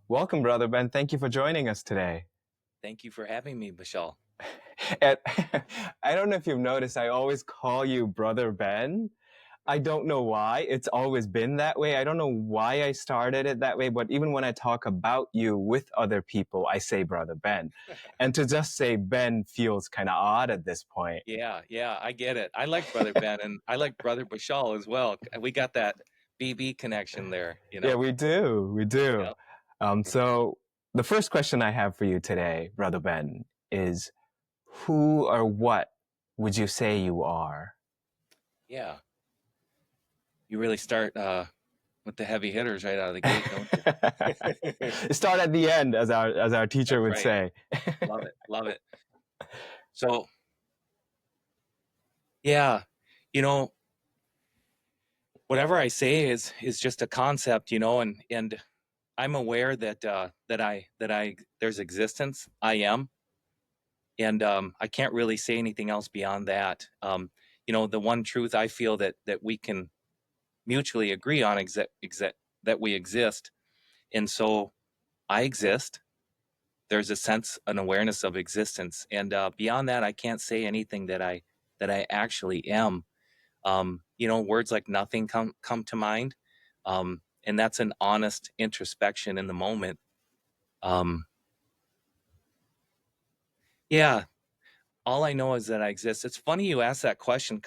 Welcome, Brother Ben. Thank you for joining us today. Thank you for having me, Bishal. And I don't know if you've noticed, I always call you Brother Ben. I don't know why. It's always been that way. I don't know why I started it that way, but even when I talk about you with other people, I say Brother Ben. And to just say Ben feels kind of odd at this point. Yeah, I get it. I like Brother Ben and I like Brother Bishal as well. We got that BB connection there, you Yeah, know? we do. We do. Yep. So the first question I have for you today, Brother Ben, is who or what would you say you are? Yeah. You really start with the heavy hitters right out of the gate, don't you? Start at the end, as our teacher That's would right. say. Love it. Love it. So, yeah, you know, whatever I say is just a concept, and I'm aware that there's existence. I am. And I can't really say anything else beyond that. The one truth I feel that we can mutually agree on that we exist, and so I exist. There's a sense, an awareness of existence, and beyond that, I can't say anything that I actually am. Words like nothing come to mind, and that's an honest introspection in the moment. Um, yeah, all I know is that I exist. It's funny you asked that question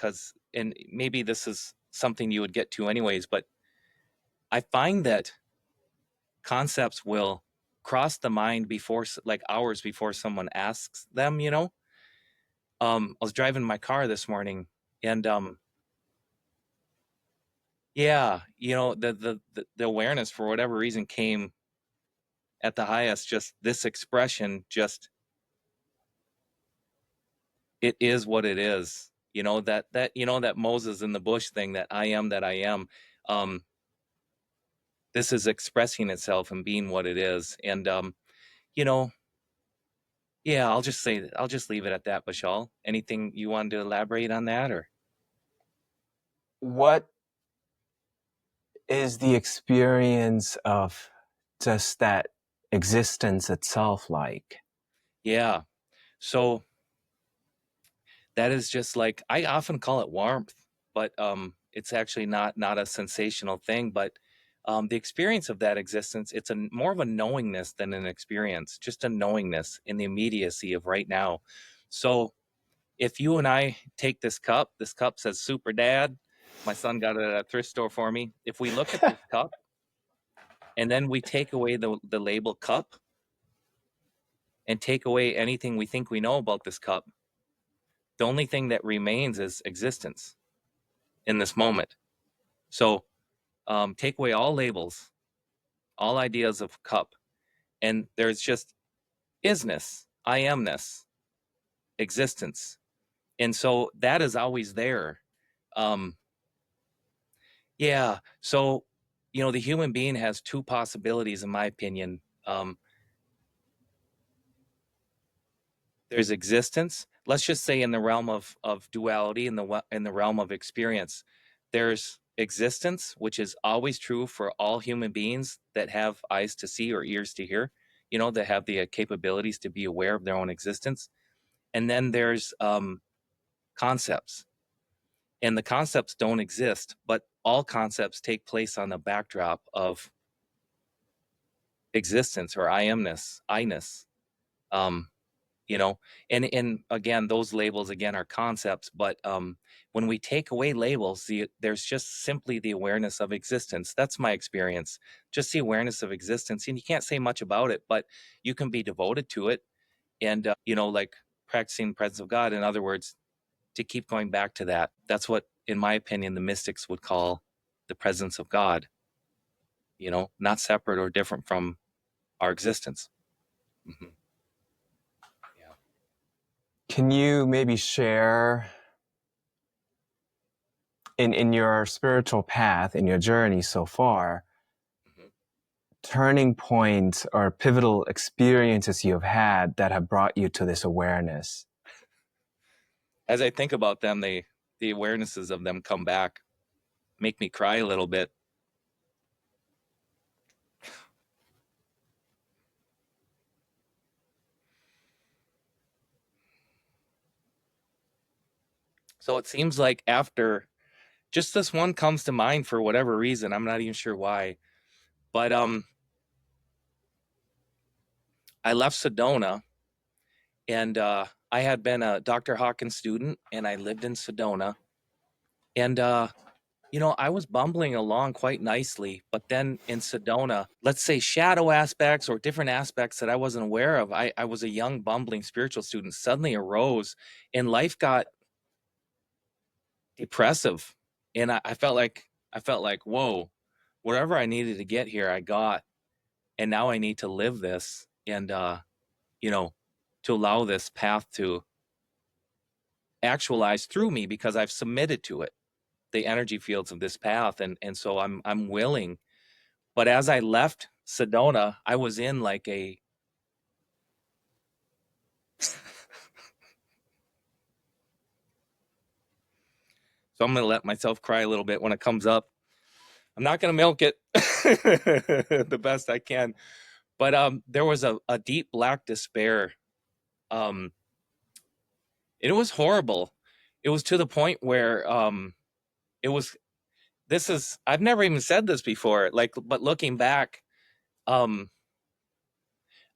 and maybe this is something you would get to anyways, but I find that concepts will cross the mind before, like hours before someone asks them. I was driving my car this morning and, yeah, the awareness for whatever reason came at the highest, just this expression, just, it is what it is. That Moses in the bush thing, that I am that I am. Um, this is expressing itself and being what it is. And you know, yeah, I'll just leave it at that, Bashal. Anything you wanted to elaborate on that, or? What is the experience of just that existence itself like? Yeah. So that is just like, I often call it warmth, but it's actually not a sensational thing, but the experience of that existence, it's more of a knowingness than an experience, just a knowingness in the immediacy of right now. So if you and I take this cup says Super Dad. My son got it at a thrift store for me. If we look at this cup and then we take away the label cup and take away anything we think we know about this cup, the only thing that remains is existence in this moment. So take away all labels, all ideas of cup, and there's just isness, I amness, existence. And so that is always there. Um, Yeah. So, the human being has two possibilities, in my opinion. There's existence. Let's just say in the realm of duality, in the realm of experience, there's existence, which is always true for all human beings that have eyes to see or ears to hear. That have the capabilities to be aware of their own existence. And then there's concepts, and the concepts don't exist, but all concepts take place on the backdrop of existence or I amness, I-ness. Um, and again, those labels again are concepts, but when we take away labels, there's just simply the awareness of existence. That's my experience. Just the awareness of existence. And you can't say much about it, but you can be devoted to it and, like practicing the presence of God. In other words, to keep going back to that. That's what, in my opinion, the mystics would call the presence of God, not separate or different from our existence. Mm-hmm. Yeah. Can you maybe share in your spiritual path, in your journey so far, Mm-hmm. turning points or pivotal experiences you've had that have brought you to this awareness? As I think about them, the awarenesses of them come back, make me cry a little bit. So it seems like after just this one comes to mind for whatever reason. I'm not even sure why. But I left Sedona, and I had been a Dr. Hawkins student, and I lived in Sedona. And I was bumbling along quite nicely, but then in Sedona, let's say shadow aspects or different aspects that I wasn't aware of, I was a young, bumbling spiritual student, suddenly arose, and life got depressive. And I felt like, whoa, whatever I needed to get here, I got. And now I need to live this and, you know, to allow this path to actualize through me because I've submitted to it, the energy fields of this path. And so I'm willing. But as I left Sedona, I was in like a so I'm gonna let myself cry a little bit when it comes up. I'm not gonna milk it the best I can. But there was a deep black despair. Um it was horrible. It was to the point where it was this is I've never even said this before, like, but looking back, um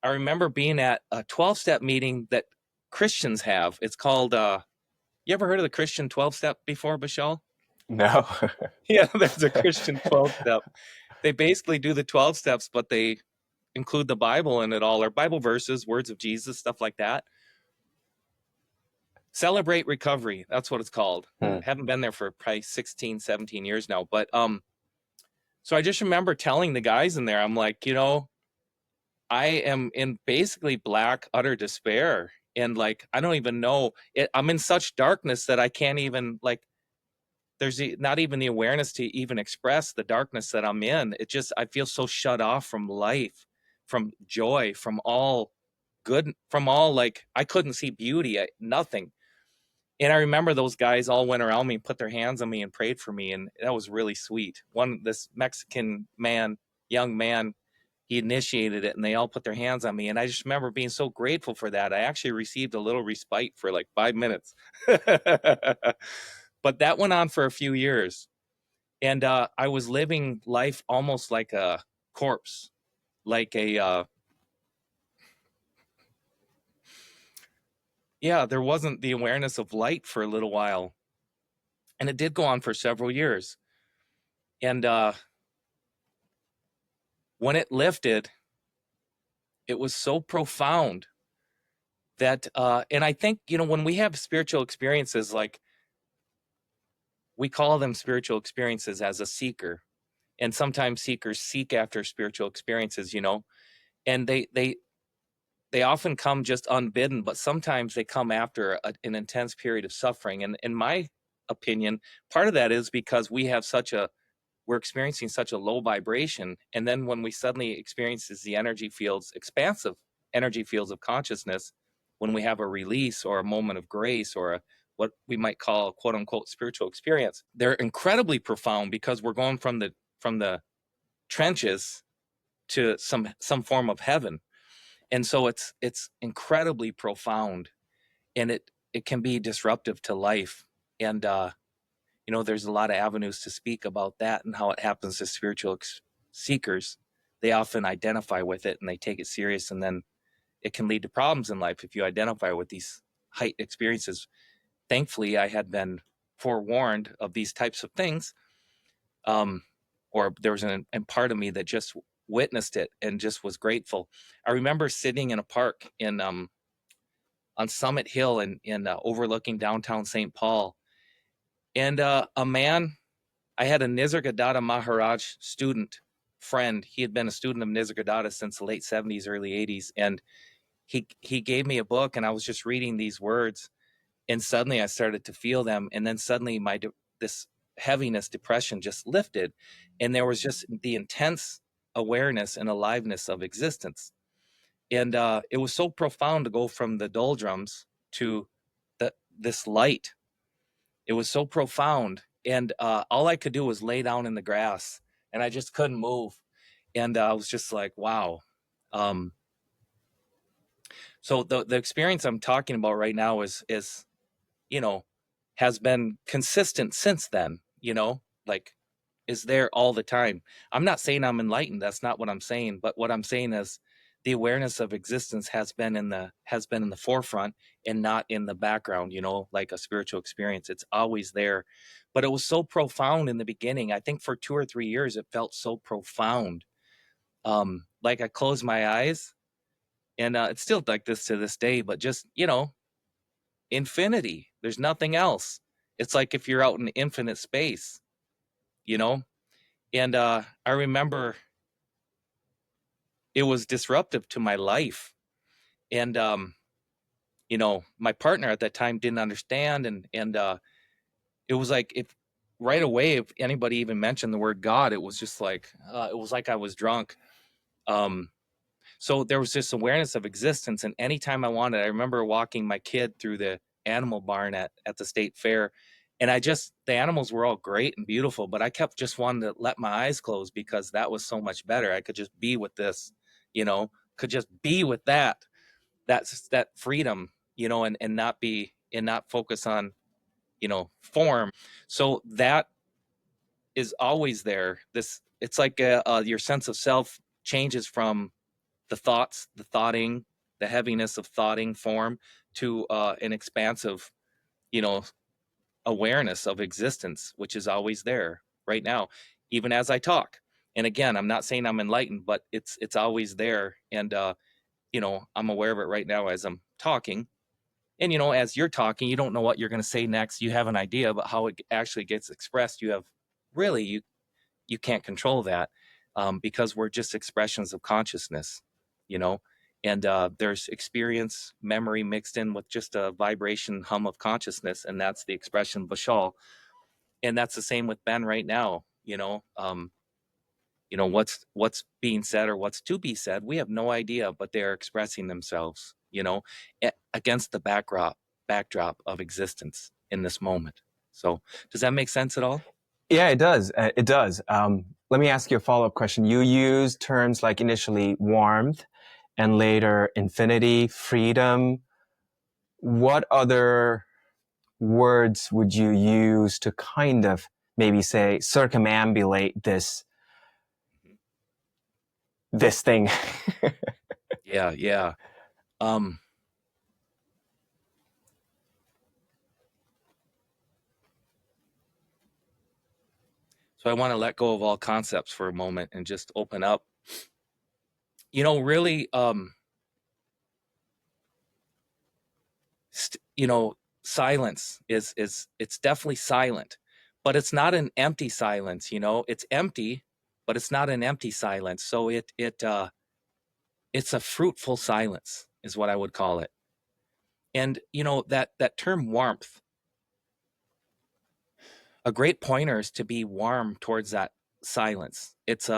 I remember being at a 12-step meeting that Christians have. It's called you ever heard of the Christian 12-step before, Bishal? No. Yeah, there's a Christian 12-step. They basically do the 12 steps, but they include the Bible in it all, or Bible verses, words of Jesus, stuff like that. Celebrate Recovery, that's what it's called. Hmm. I haven't been there for probably 16, 17 years now. But so I just remember telling the guys in there, I'm like, I am in basically black, utter despair. And like, I don't even know it. I'm in such darkness that I can't even like, there's not even the awareness to even express the darkness that I'm in. It just, I feel so shut off from life, from joy, from all good, from all like, I couldn't see beauty, nothing. And I remember those guys all went around me, put their hands on me and prayed for me. And that was really sweet. This Mexican man, young man, he initiated it and they all put their hands on me. And I just remember being so grateful for that. I actually received a little respite for like 5 minutes. But that went on for a few years. And I was living life almost like a corpse, like there wasn't the awareness of light for a little while. And it did go on for several years. And when it lifted, it was so profound that, and I think, when we have spiritual experiences, like we call them spiritual experiences as a seeker. And sometimes seekers seek after spiritual experiences, and they often come just unbidden, but sometimes they come after an intense period of suffering. And in my opinion, part of that is because we're experiencing such a low vibration. And then when we suddenly experiences the energy fields, expansive energy fields of consciousness, when we have a release or a moment of grace or what we might call quote unquote spiritual experience, they're incredibly profound because we're going from the trenches to some form of heaven. And so it's incredibly profound, and it can be disruptive to life. And there's a lot of avenues to speak about that and how it happens to spiritual seekers. They often identify with it and they take it serious, and then it can lead to problems in life if you identify with these height experiences. Thankfully, I had been forewarned of these types of things, or there was a part of me that just witnessed it and just was grateful. I remember sitting in a park on Summit Hill in overlooking downtown St. Paul, and a man. I had a Nisargadatta Maharaj student friend. He had been a student of Nisargadatta since the late 70s, early 80s, and he gave me a book, and I was just reading these words, and suddenly I started to feel them, and then suddenly this heaviness, depression just lifted, and there was just the intense awareness and aliveness of existence. And it was so profound to go from the doldrums to this light. It was so profound, and all I could do was lay down in the grass, and I just couldn't move. And I was just like, wow. Um, so the experience I'm talking about right now is has been consistent since then, like is there all the time. I'm not saying I'm enlightened. That's not what I'm saying. But what I'm saying is the awareness of existence has been in the forefront and not in the background, like a spiritual experience. It's always there. But it was so profound in the beginning. I think for 2 or 3 years, it felt so profound. Like I closed my eyes, and it's still like this to this day, but just, infinity. There's nothing else. It's like if you're out in infinite space, you know? And I remember it was disruptive to my life. And my partner at that time didn't understand, and it was like, if right away, if anybody even mentioned the word God, it was just like it was like I was drunk. Um so there was this awareness of existence, and anytime I wanted, I remember walking my kid through the animal barn at the state fair, and the animals were all great and beautiful, but I kept just wanting to let my eyes close because that was so much better. I could just be with this, could just be with that freedom, and not focus on, form. So that is always there. It's like your sense of self changes from the thoughts, the thoughting, the heaviness of thoughting form to an expansive, you know, awareness of existence, which is always there right now, even as I talk. And again, I'm not saying I'm enlightened, but it's always there. And I'm aware of it right now as I'm talking. And as you're talking, you don't know what you're going to say next. You have an idea, but how it actually gets expressed, you can't control that, because we're just expressions of consciousness, you know, and there's experience, memory mixed in with just a vibration hum of consciousness, and that's the expression Bishal. And that's the same with Ben right now. What's being said or what's to be said, we have no idea, but they're expressing themselves, against the backdrop of existence in this moment. So does that make sense at all? Yeah, it does. It does. Let me ask you a follow-up question. You use terms like initially warmth and later infinity, freedom. What other words would you use to kind of maybe say circumambulate this thing? Yeah. Um, so I want to let go of all concepts for a moment and just open up. Really, silence is it's definitely silent, but it's not an empty silence. It's empty, but it's not an empty silence. So it's a fruitful silence is what I would call it. And that term warmth, a great pointer is to be warm towards that silence. It's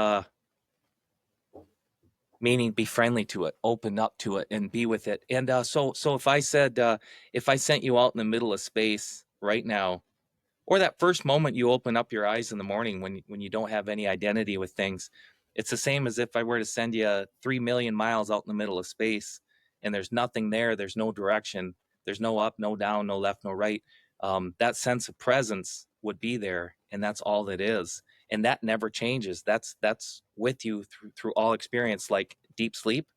meaning be friendly to it, open up to it, and be with it. And so if I said, if I sent you out in the middle of space right now, or that first moment you open up your eyes in the morning when you don't have any identity with things, it's the same as if I were to send you 3 million miles out in the middle of space, and there's nothing there, there's no direction, there's no up, no down, no left, no right. That sense of presence would be there, and that's all that is, and that never changes. That's with you through all experience, like deep sleep.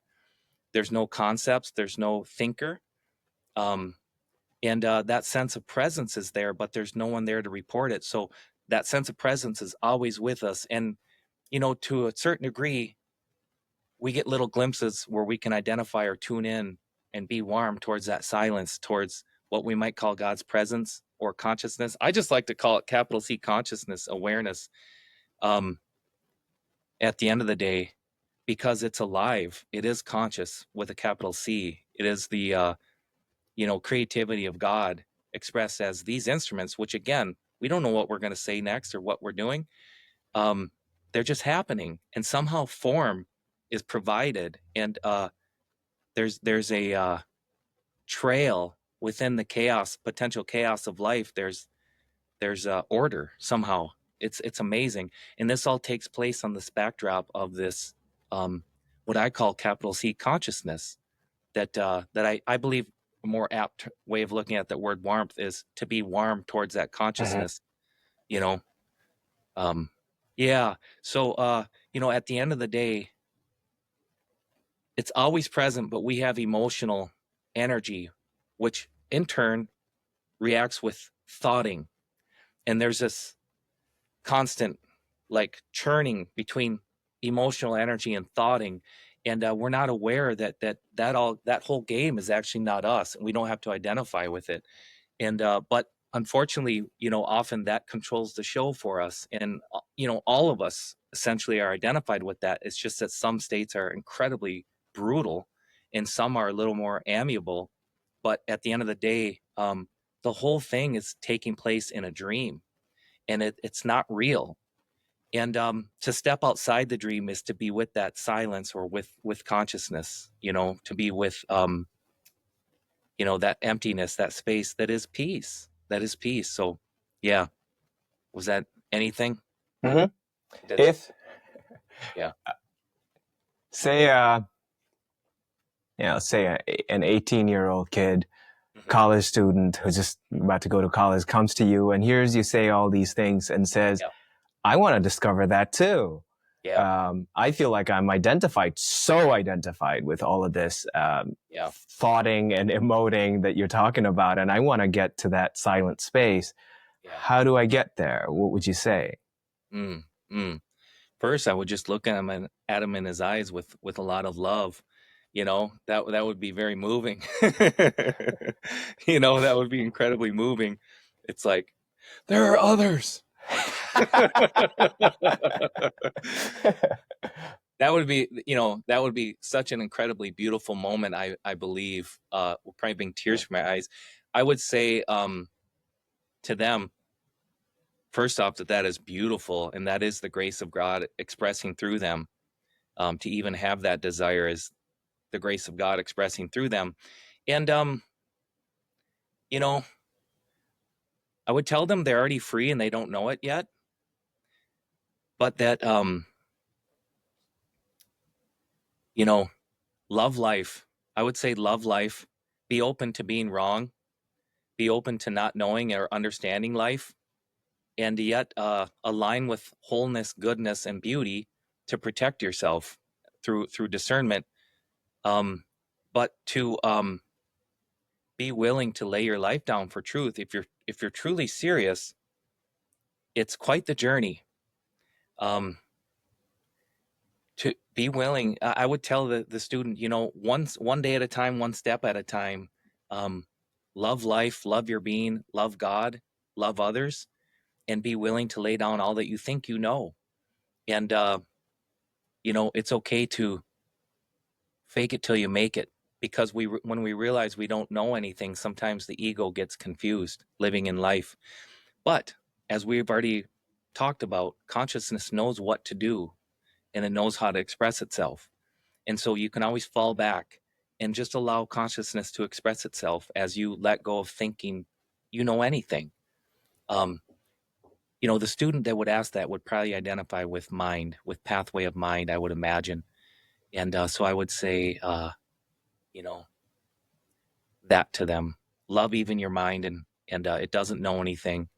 There's no concepts, there's no thinker, and that sense of presence is there, but there's no one there to report it. So that sense of presence is always with us. And to a certain degree, we get little glimpses where we can identify or tune in and be warm towards that silence, towards what we might call God's presence or consciousness. I just like to call it capital C consciousness, awareness, at the end of the day, because it's alive. It is conscious with a capital C. It is the creativity of God expressed as these instruments, which again, we don't know what we're going to say next or what we're doing. They're just happening, and somehow form is provided, and there's a trail within the potential chaos of life. There's order somehow. It's amazing, and this all takes place on this backdrop of this, what I call capital C consciousness, that I believe more apt way of looking at that word warmth is to be warm towards that consciousness, you know. Yeah. So at the end of the day, it's always present, but we have emotional energy, which in turn reacts with thoughting. And there's this constant like churning between emotional energy and thoughting. And we're not aware that whole game is actually not us, and we don't have to identify with it. And but unfortunately, often that controls the show for us. And all of us essentially are identified with that. It's just that some states are incredibly brutal and some are a little more amiable. But at the end of the day, the whole thing is taking place in a dream, and it's not real. And to step outside the dream is to be with that silence, or with consciousness, to be with that emptiness, that space that is peace. So yeah. Was that anything? Mm-hmm. Did, If yeah. say an 18-year-old kid, college student who's just about to go to college, comes to you and hears you say all these things and says, Yeah. I want to discover that too. Yeah. I feel like I'm so identified with all of this thoughting and emoting that you're talking about, and I want to get to that silent space. Yeah. How do I get there? What would you say? First, I would just look at him in his eyes with a lot of love. That would be very moving. That would be incredibly moving. It's like, there are others. That would be such an incredibly beautiful moment. I believe, will probably bring tears from my eyes. I would say to them, first off, that is beautiful, and that is the grace of God expressing through them. To even have that desire is the grace of God expressing through them. And I would tell them they're already free and they don't know it yet, but that love life. I would say love life. Be open to being wrong. Be open to not knowing or understanding life, and yet align with wholeness, goodness, and beauty to protect yourself through discernment. But to be willing to lay your life down for truth. If you're truly serious, it's quite the journey. To be willing, I would tell the student, one day at a time, one step at a time. Love life, love your being, love God, love others, and be willing to lay down all that you think you know. And it's okay to fake it till you make it, because when we realize we don't know anything, sometimes the ego gets confused living in life. But as we've already talked about, consciousness knows what to do, and it knows how to express itself. And so you can always fall back and just allow consciousness to express itself as you let go of thinking you know anything. The student that would ask that would probably identify with mind, with pathway of mind, I would imagine. And so I would say, that to them. Love even your mind, and it doesn't know anything.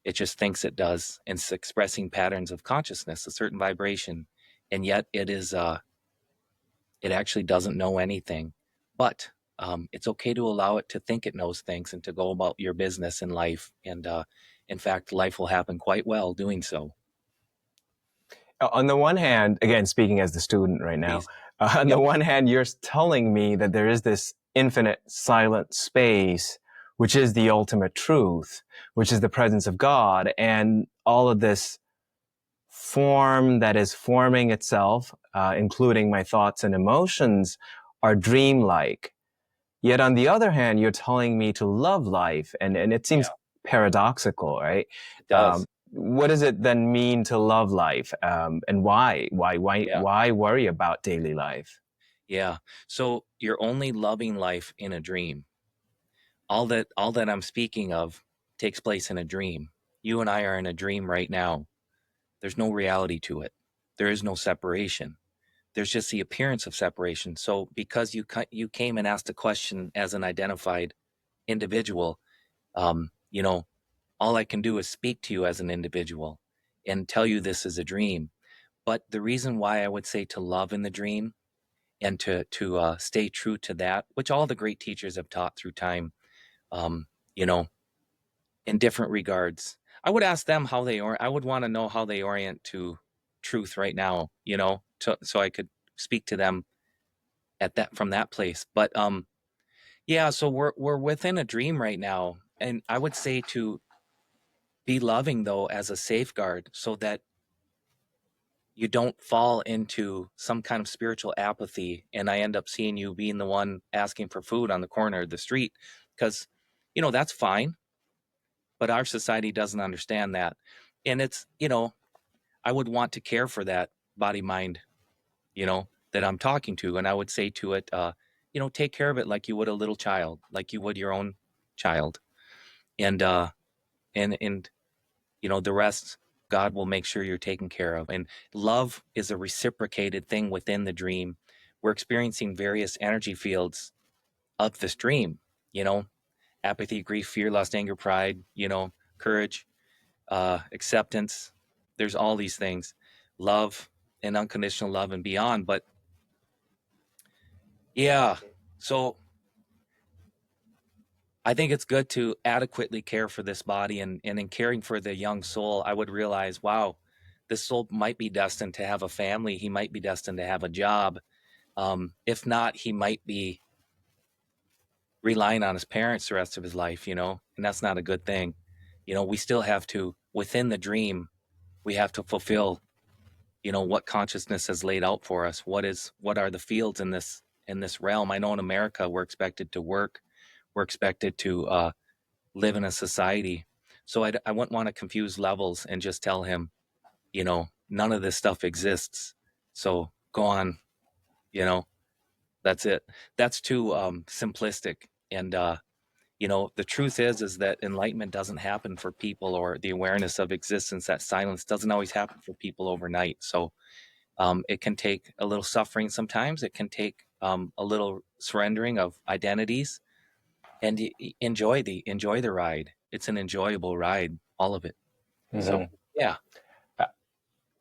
It just thinks it does, and it's expressing patterns of consciousness, a certain vibration, and yet it actually doesn't know anything. But it's okay to allow it to think it knows things and to go about your business in life. And in fact, life will happen quite well doing so. On the one hand, again, speaking as the student right now, on the one hand, you're telling me that there is this infinite silent space, which is the ultimate truth, which is the presence of God, and all of this form that is forming itself, including my thoughts and emotions, are dreamlike. Yet on the other hand, you're telling me to love life, and it seems paradoxical, right? It does. What does it then mean to love life, and why worry about daily life? Yeah. So you're only loving life in a dream. All that I'm speaking of takes place in a dream. You and I are in a dream right now. There's no reality to it. There is no separation. there's just the appearance of separation. So because you came and asked a question as an identified individual, you know, all I can do is speak to you as an individual and tell you this is a dream. But the reason why I would say to love in the dream and to stay true to that, which all the great teachers have taught through time, you know, in different regards. I would ask them how I would want to know how they orient to truth right now, you know, so I could speak to them from that place. But yeah, so we're within a dream right now, and I would say to be loving though as a safeguard, so that you don't fall into some kind of spiritual apathy and I end up seeing you being the one asking for food on the corner of the street, because you know that's fine, but our society doesn't understand that. And it's, you know, I would want to care for that body mind, you know, that I'm talking to, and I would say to it, you know, take care of it like you would a little child, like you would your own child. And and you know, the rest God will make sure you're taken care of. And love is a reciprocated thing within the dream. We're experiencing various energy fields of this dream, you know, apathy, grief, fear, lust, anger, pride, you know, courage, acceptance. There's all these things, love and unconditional love and beyond. But yeah, so I think it's good to adequately care for this body, and in caring for the young soul, I would realize, wow, this soul might be destined to have a family. He might be destined to have a job. If not, he might be relying on his parents the rest of his life, you know, and that's not a good thing. You know, we still have to, within the dream, we have to fulfill, you know, what consciousness has laid out for us. What are the fields in this realm? I know in America, we're expected to work. We're expected to live in a society. So I wouldn't want to confuse levels and just tell him, you know, none of this stuff exists. So go on, you know, that's it. That's too simplistic. And, you know, the truth is that enlightenment doesn't happen for people, or the awareness of existence, that silence doesn't always happen for people overnight. So it can take a little suffering sometimes. It can take a little surrendering of identities, and enjoy the ride. It's an enjoyable ride, all of it. Mm-hmm. So yeah,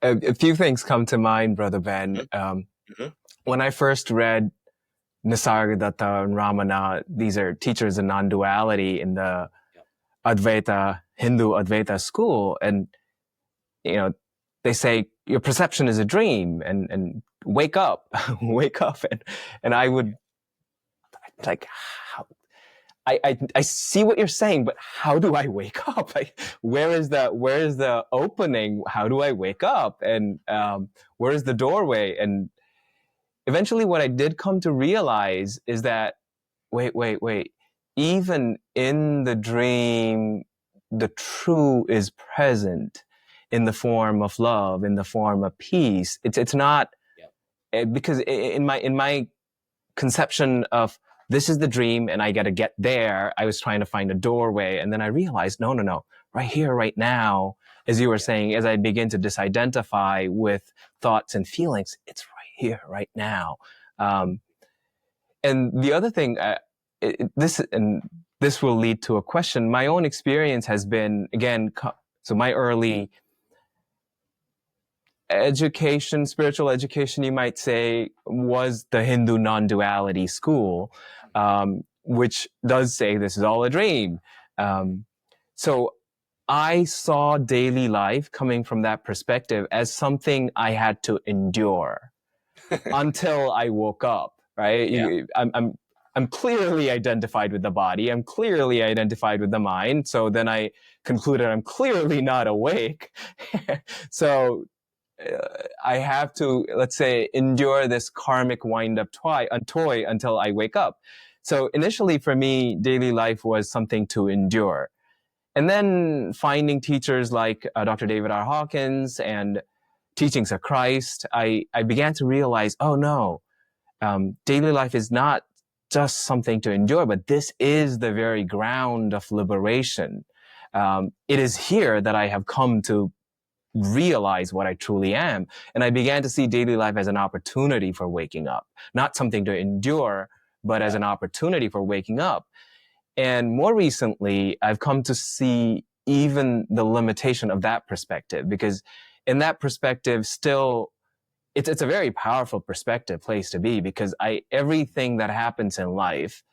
a few things come to mind, Brother Ben. Mm-hmm. When I first read Nisargadatta and Ramana, these are teachers in non-duality in the Advaita, Hindu Advaita school, and you know, they say your perception is a dream, and wake up, wake up, and I would like, how? I see what you're saying, but how do I wake up? Like, where is the opening? How do I wake up? And where is the doorway? And eventually what I did come to realize is that, wait. Even in the dream, the true is present in the form of love, in the form of peace. It's not, because in my conception of, this is the dream and I got to get there, I was trying to find a doorway. And then I realized, no, right here, right now, as you were saying, as I begin to disidentify with thoughts and feelings, it's right here, right now. And the other thing, this will lead to a question. My own experience has been, again, so my early education, spiritual education, you might say, was the Hindu non-duality school, which does say this is all a dream. So I saw daily life coming from that perspective as something I had to endure until I woke up, right? Yeah. I'm clearly identified with the body. I'm clearly identified with the mind. So then I concluded I'm clearly not awake. So I have to, let's say, endure this karmic wind-up toy until I wake up. So initially for me, daily life was something to endure. And then finding teachers like Dr. David R. Hawkins and Teachings of Christ, I began to realize, oh no, daily life is not just something to endure, but this is the very ground of liberation. It is here that I have come to realize what I truly am. And I began to see daily life as an opportunity for waking up, not something to endure, but as an opportunity for waking up. And more recently, I've come to see even the limitation of that perspective, because in that perspective, still, it's a very powerful perspective place to be, because everything that happens in life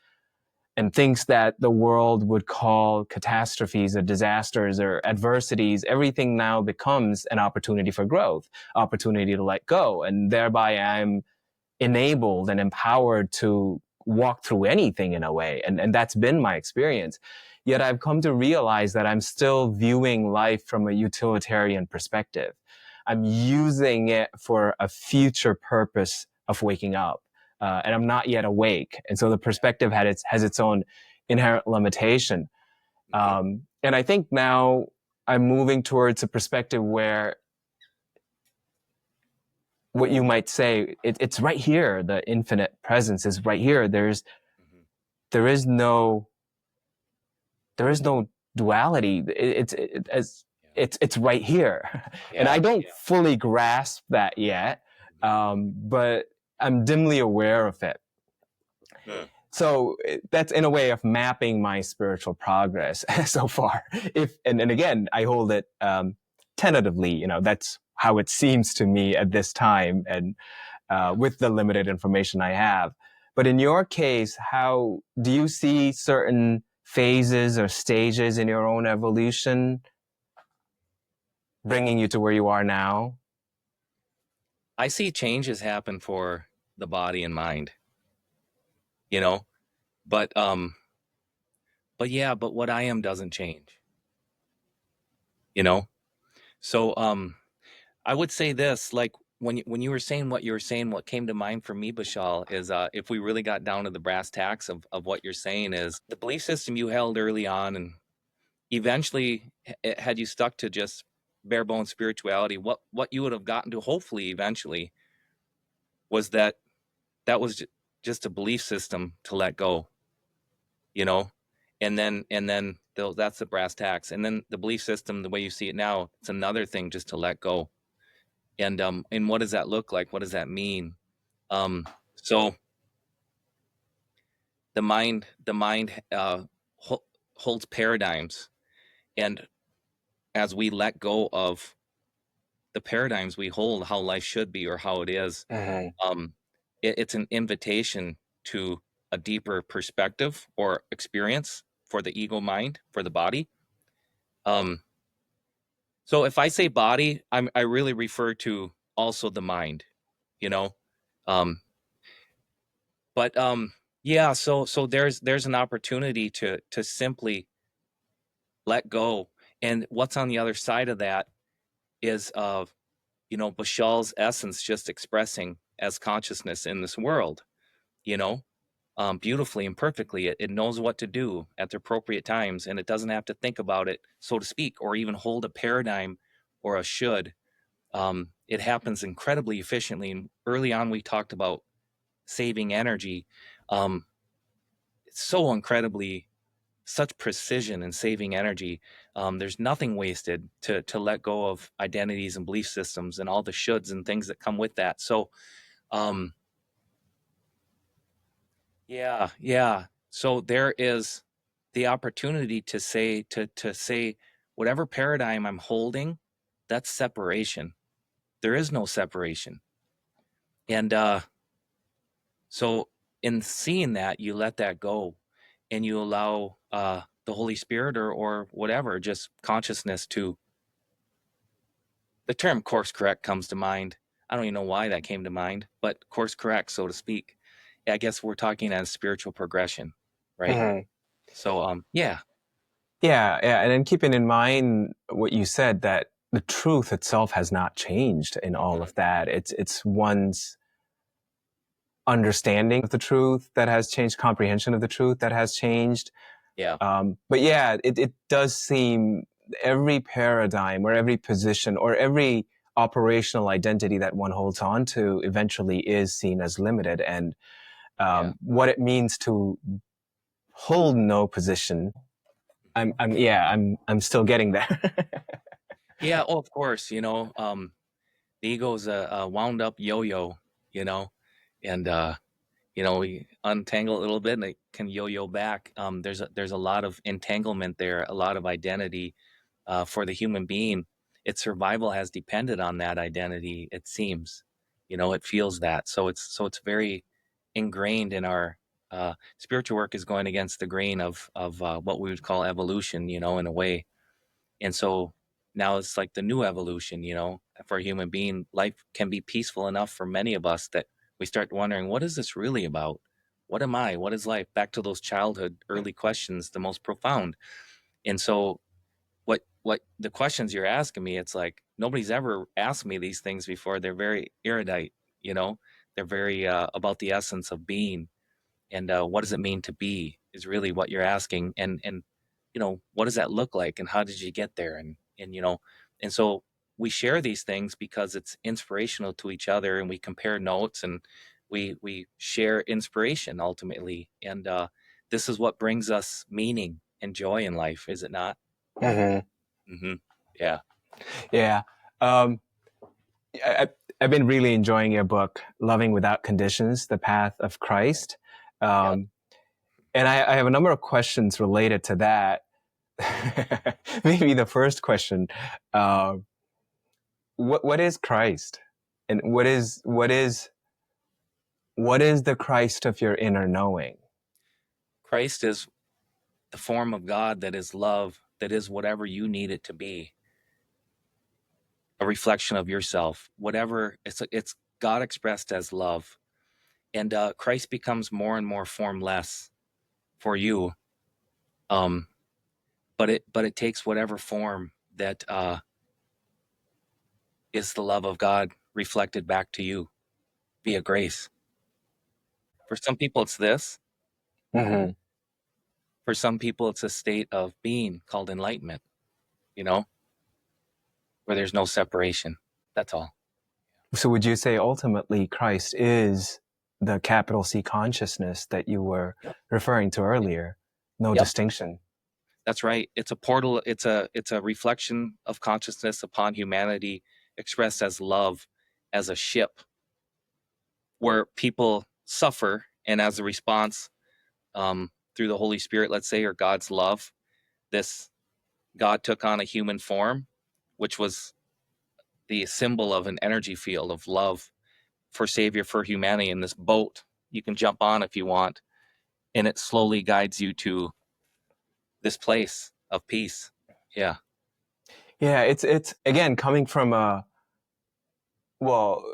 and things that the world would call catastrophes or disasters or adversities, everything now becomes an opportunity for growth, opportunity to let go. And thereby I'm enabled and empowered to walk through anything in a way. And that's been my experience. Yet I've come to realize that I'm still viewing life from a utilitarian perspective. I'm using it for a future purpose of waking up. And I'm not yet awake. And so the perspective has its own inherent limitation. And I think now I'm moving towards a perspective where what you might say, it's right here. The infinite presence is right here. There is no duality. It's right here. And I don't fully grasp that yet. But I'm dimly aware of it. So that's in a way of mapping my spiritual progress so far. And again, I hold it tentatively. That's how it seems to me at this time, and with the limited information I have. But in your case, how do you see certain phases or stages in your own evolution bringing you to where you are now? I see changes happen for the body and mind, but what I am doesn't change, So I would say this, like when you were saying what you were saying, what came to mind for me, Bishal, is if we really got down to the brass tacks of what you're saying, is the belief system you held early on, and eventually had you stuck to just bare bones spirituality, what you would have gotten to, hopefully eventually, was that was just a belief system to let go, and then that's the brass tacks. And then the belief system, the way you see it now, it's another thing just to let go. And what does that look like? What does that mean? So the mind holds paradigms, and as we let go of the paradigms we hold, how life should be or how it is, it's an invitation to a deeper perspective or experience for the ego mind, for the body. So if I say body, I really refer to also the mind, but so there's an opportunity to simply let go. And what's on the other side of that is Bishal's essence just expressing as consciousness in this world, beautifully and perfectly. It knows what to do at the appropriate times, and it doesn't have to think about it, so to speak, or even hold a paradigm or a should. It happens incredibly efficiently. And early on, we talked about saving energy. It's so incredibly, such precision in saving energy. There's nothing wasted to let go of identities and belief systems and all the shoulds and things that come with that. So, So there is the opportunity to say, whatever paradigm I'm holding, that's separation. There is no separation. And so in seeing that, you let that go, and you allow the Holy Spirit or whatever, just consciousness to, the term course correct comes to mind. I don't even know why that came to mind, but course correct, so to speak. I guess we're talking as spiritual progression, right? So, yeah. And then keeping in mind what you said, that the truth itself has not changed in all of that. It's one's understanding of the truth that has changed, comprehension of the truth that has changed. But it does seem every paradigm or every position or every operational identity that one holds on to eventually is seen as limited. And what it means to hold no position, I'm still getting there. Yeah, oh, of course, the ego's a wound up yo-yo, you know, and we untangle it a little bit and it can yo-yo back. There's a lot of entanglement there, a lot of identity for the human being. Its survival has depended on that identity, it seems. It feels that. So it's very ingrained in our spiritual work is going against the grain of what we would call evolution, in a way. And so now it's like the new evolution, for a human being. Life can be peaceful enough for many of us that we start wondering, what is this really about? What am I? What is life? Back to those childhood early questions, the most profound. And so what the questions you're asking me, it's like nobody's ever asked me these things before. They're very erudite, you know. They're very about the essence of being, and what does it mean to be is really what you're asking, and what does that look like, and how did you get there, and so we share these things because it's inspirational to each other, and we compare notes, and we share inspiration ultimately, and this is what brings us meaning and joy in life, is it not? Mm-hmm. Mm-hmm. Yeah. Yeah. Um, I, I've been really enjoying your book, Loving Without Conditions, The Path of Christ. Yep. And I have a number of questions related to that. Maybe the first question, uh, what is Christ? And what is the Christ of your inner knowing? Christ is the form of God that is love, that is whatever you need it to be, a reflection of yourself, whatever. It's God expressed as love, and Christ becomes more and more formless for you. Um, but it takes whatever form that is the love of God reflected back to you via grace. For some people, it's this. Mm-hmm. For some people, it's a state of being called enlightenment. You know, where there's no separation. That's all. So would you say ultimately Christ is the capital C consciousness that you were Yep. referring to earlier? No Yep. distinction. That's right. It's a portal. It's a reflection of consciousness upon humanity, expressed as love, as a ship where people suffer, and as a response, through the Holy Spirit, let's say, or God's love, this God took on a human form, which was the symbol of an energy field of love for Savior, for humanity. In this boat you can jump on if you want, and it slowly guides you to this place of peace. Yeah. Yeah, it's again coming from well,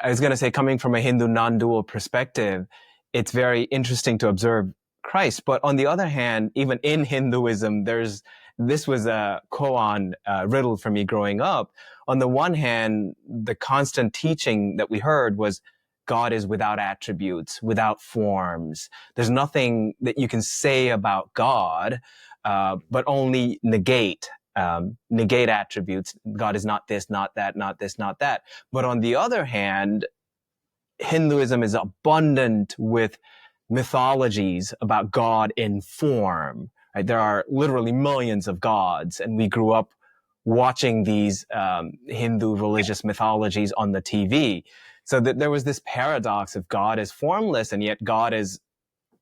I was going to say coming from a Hindu non-dual perspective, it's very interesting to observe Christ. But on the other hand, even in Hinduism, this was a koan riddle for me growing up. On the one hand, the constant teaching that we heard was God is without attributes, without forms. There's nothing that you can say about God, but only negate attributes. God is not this, not that, not this, not that. But on the other hand, Hinduism is abundant with mythologies about God in form. Right? There are literally millions of gods, and we grew up watching these Hindu religious mythologies on the TV. So that there was this paradox of God is formless, and yet God is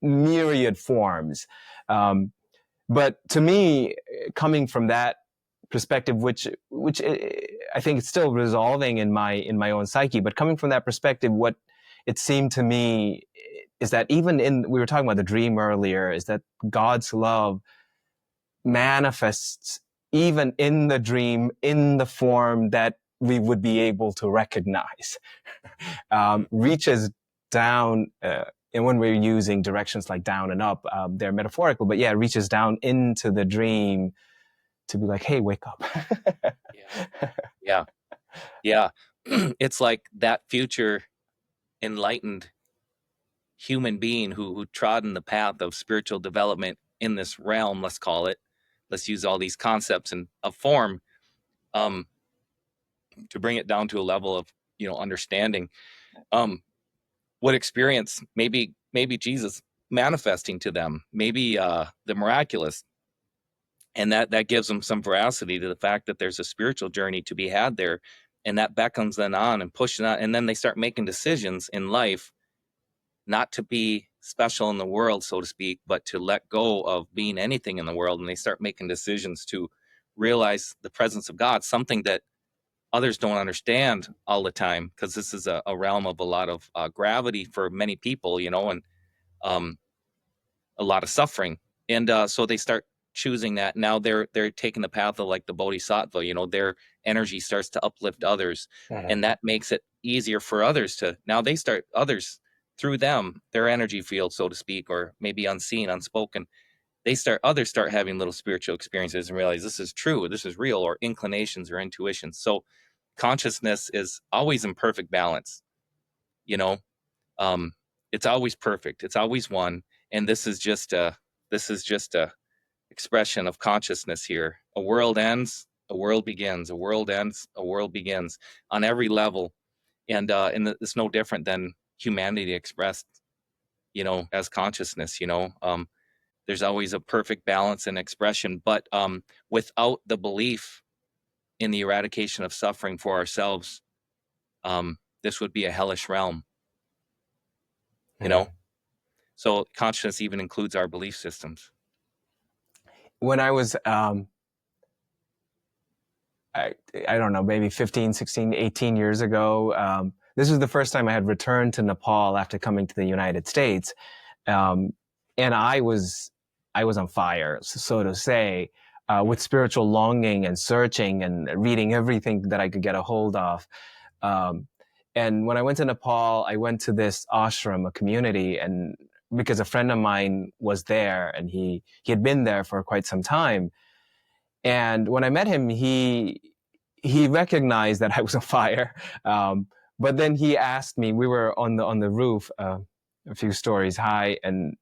myriad forms. But to me, coming from that perspective, which I think it's still resolving in my own psyche, but coming from that perspective, what it seemed to me is that even we were talking about the dream earlier, is that God's love manifests even in the dream in the form that we would be able to recognize, reaches down. And when we're using directions like down and up, they're metaphorical, but yeah, it reaches down into the dream to be like, hey, wake up. Yeah. Yeah. It's like that future enlightened human being who trod in the path of spiritual development in this realm, let's call it. Let's use all these concepts and of form, um, to bring it down to a level of understanding. Would experience maybe Jesus manifesting to them, maybe the miraculous, And that gives them some veracity to the fact that there's a spiritual journey to be had there. And that beckons them on and pushes on. And then they start making decisions in life, not to be special in the world, so to speak, but to let go of being anything in the world. And they start making decisions to realize the presence of God, something that others don't understand all the time, because this is a realm of a lot of gravity for many people, and um, a lot of suffering. And so they start choosing that. Now they're taking the path of like the bodhisattva, their energy starts to uplift others. And that makes it easier for others to, now they start, others through them, their energy field, so to speak, or maybe unseen, unspoken, others start having little spiritual experiences and realize this is true, this is real, or inclinations or intuitions. So consciousness is always in perfect balance, you know it's always perfect, it's always one. And this is just a expression of consciousness here. A world ends, a world begins, a world ends, a world begins, on every level. And it's no different than humanity expressed, as consciousness. There's always a perfect balance and expression, but without the belief in the eradication of suffering for ourselves, this would be a hellish realm, So consciousness even includes our belief systems. When I was, I don't know, maybe 15, 16, 18 years ago, this was the first time I had returned to Nepal after coming to the United States. And I was on fire, so to say, with spiritual longing and searching and reading everything that I could get a hold of. And when I went to Nepal, I went to this ashram, a community, and because a friend of mine was there and he had been there for quite some time. And when I met him, he recognized that I was on fire. But then he asked me, we were on the roof, a few stories high, and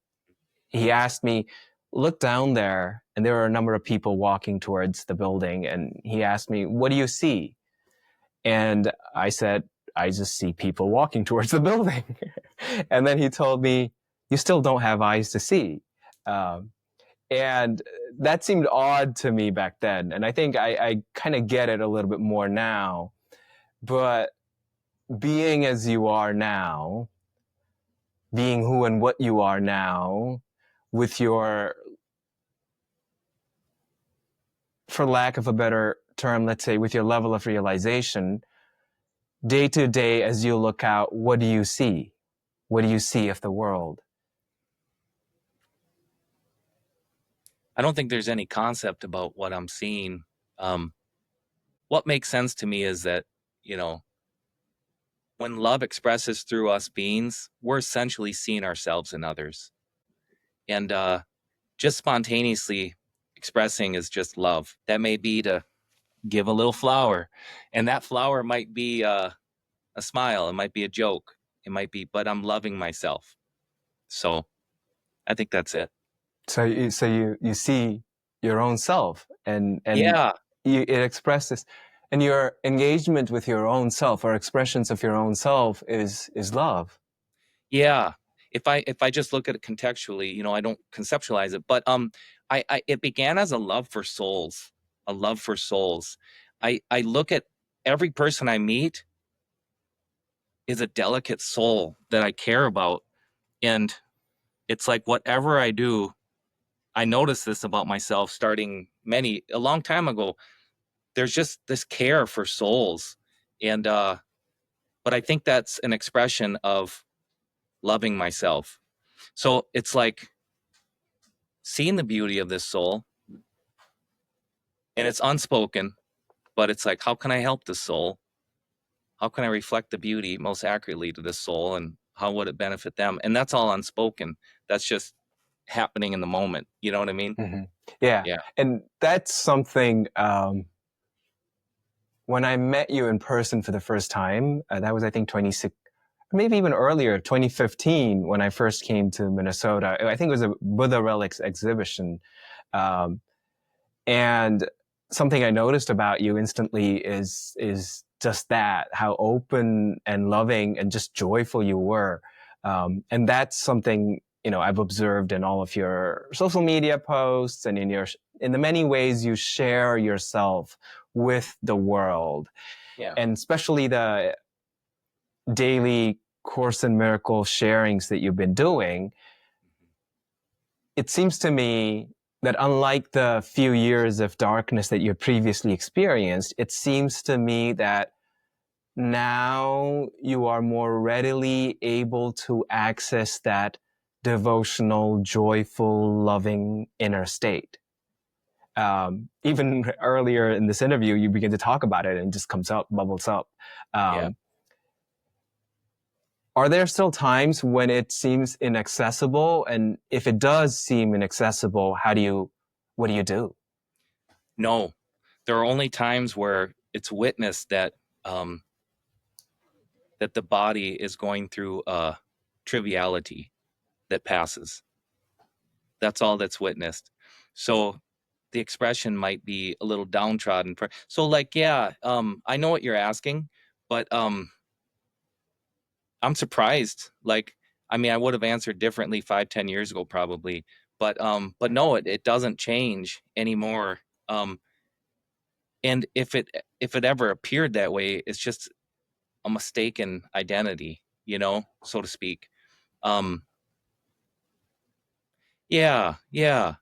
he asked me, look down there, and there were a number of people walking towards the building. And he asked me, what do you see? And I said, I just see people walking towards the building. And then he told me, you still don't have eyes to see. And that seemed odd to me back then. And I think I kind of get it a little bit more now. But being as you are now, being who and what you are now, with your, for lack of a better term, let's say, with your level of realization, day to day as you look out, what do you see? What do you see of the world? I don't think there's any concept about what I'm seeing. What makes sense to me is that, when love expresses through us beings, we're essentially seeing ourselves in others. And just spontaneously expressing is just love. That may be to give a little flower, and that flower might be a smile, it might be a joke, it might be, but I'm loving myself. So I think that's it. So you see your own self, and Yeah, it expresses, and your engagement with your own self, or expressions of your own self, is love. yeah. If I just look at it contextually, I don't conceptualize it, but it began as a love for souls, a love for souls. I look at every person I meet is a delicate soul that I care about, and it's like whatever I do, I noticed this about myself starting a long time ago. There's just this care for souls, and but I think that's an expression of loving myself. So it's like seeing the beauty of this soul, and it's unspoken, but it's like, how can I help this soul? How can I reflect the beauty most accurately to this soul, and how would it benefit them? And that's all unspoken. That's just happening in the moment. You know what I mean? Mm-hmm. Yeah. Yeah. And that's something, when I met you in person for the first time, that was, I think, 26, maybe even earlier, 2015, when I first came to Minnesota. I think it was a Buddha Relics exhibition. And something I noticed about you instantly is just that, how open and loving and just joyful you were. And that's something, I've observed in all of your social media posts and in your in the many ways you share yourself with the world. Yeah. And especially the daily Course in Miracles sharings that you've been doing, it seems to me that unlike the few years of darkness that you had previously experienced, it seems to me that now you are more readily able to access that devotional, joyful, loving inner state. Even earlier in this interview, you begin to talk about it and it just comes up, bubbles up. Are there still times when it seems inaccessible? And if it does seem inaccessible, what do you do? No, there are only times where it's witnessed that that the body is going through a triviality that passes. That's all that's witnessed. So the expression might be a little downtrodden. So like, yeah, I know what you're asking, but I'm surprised. Like, I mean, I would have answered differently 5-10 years ago, probably, but no, it doesn't change anymore. And if it ever appeared that way, it's just a mistaken identity, so to speak. Yeah.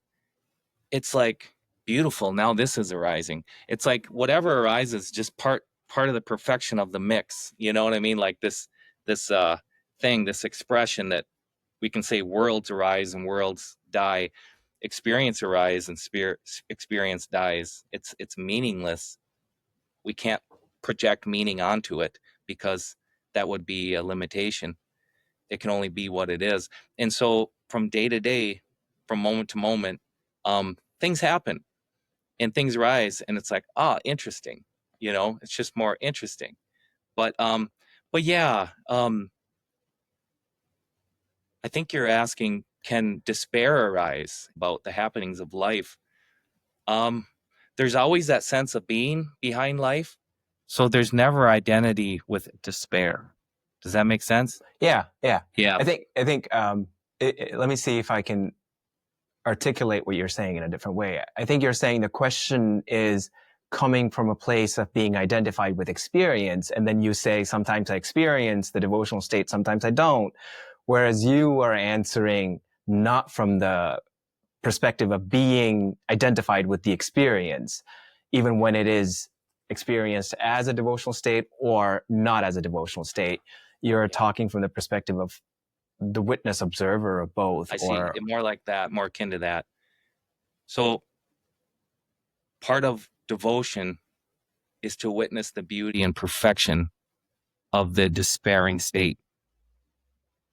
It's like beautiful. Now this is arising. It's like whatever arises, just part of the perfection of the mix. You know what I mean? Like this thing, this expression that we can say worlds arise and worlds die, experience arise and experience dies. It's meaningless. We can't project meaning onto it because that would be a limitation. It can only be what it is. And so from day to day, from moment to moment, things happen and things rise, and it's like, interesting. It's just more interesting. But yeah, I think you're asking, can despair arise about the happenings of life? There's always that sense of being behind life. So there's never identity with despair. Does that make sense? Yeah. Yeah. I think. Let me see if I can articulate what you're saying in a different way. I think you're saying the question is coming from a place of being identified with experience, and then you say, sometimes I experience the devotional state, sometimes I don't. Whereas you are answering not from the perspective of being identified with the experience, even when it is experienced as a devotional state or not as a devotional state. You're talking from the perspective of the witness observer of both. I see it more like that, more akin to that. So part of devotion is to witness the beauty and perfection of the despairing state.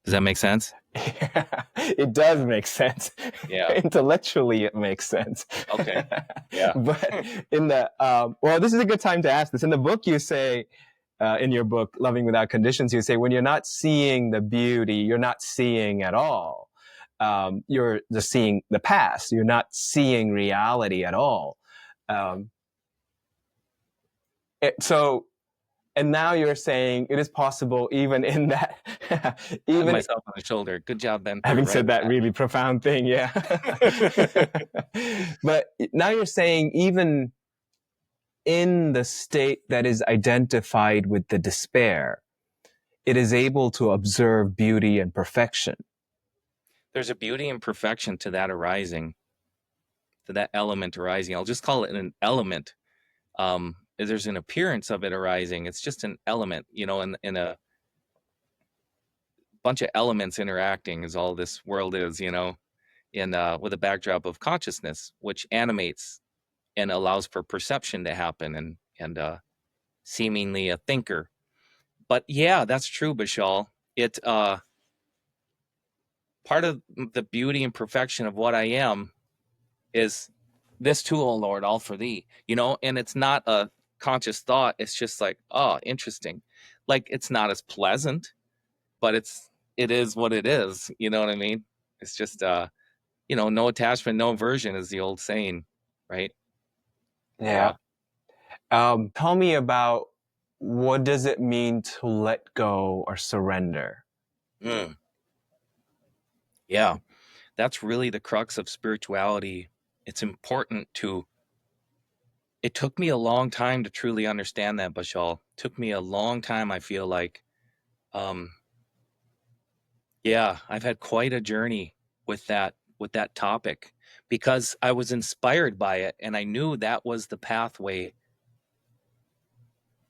Does that make sense? It does make sense. Yeah. Intellectually, it makes sense. Okay. Yeah. But in the, well, this is a good time to ask this. In the book, you say, in your book, Loving Without Conditions, you say, when you're not seeing the beauty, you're not seeing at all. You're just seeing the past. You're not seeing reality at all. And now you're saying it is possible even in that, even myself on the shoulder. Good job, Ben. Having said that really profound thing, yeah. But now you're saying even in the state that is identified with the despair, it is able to observe beauty and perfection. There's a beauty and perfection to that arising, to that element arising. I'll just call it an element. There's an appearance of it arising. It's just an element, in a bunch of elements interacting is all this world is, with a backdrop of consciousness, which animates and allows for perception to happen and seemingly a thinker. But yeah, that's true, Bishal. It part of the beauty and perfection of what I am is this too, O Lord, all for thee, and it's not a conscious thought. It's just like, interesting. Like, it's not as pleasant, but it is what it is. You know what I mean? It's just, no attachment, no aversion is the old saying, right? Yeah. Tell me about, what does it mean to let go or surrender? Yeah. That's really the crux of spirituality It's important to, it took me a long time to truly understand that, Bishal. It took me a long time, I feel like. Um, yeah, I've had quite a journey with that topic, because I was inspired by it and I knew that was the pathway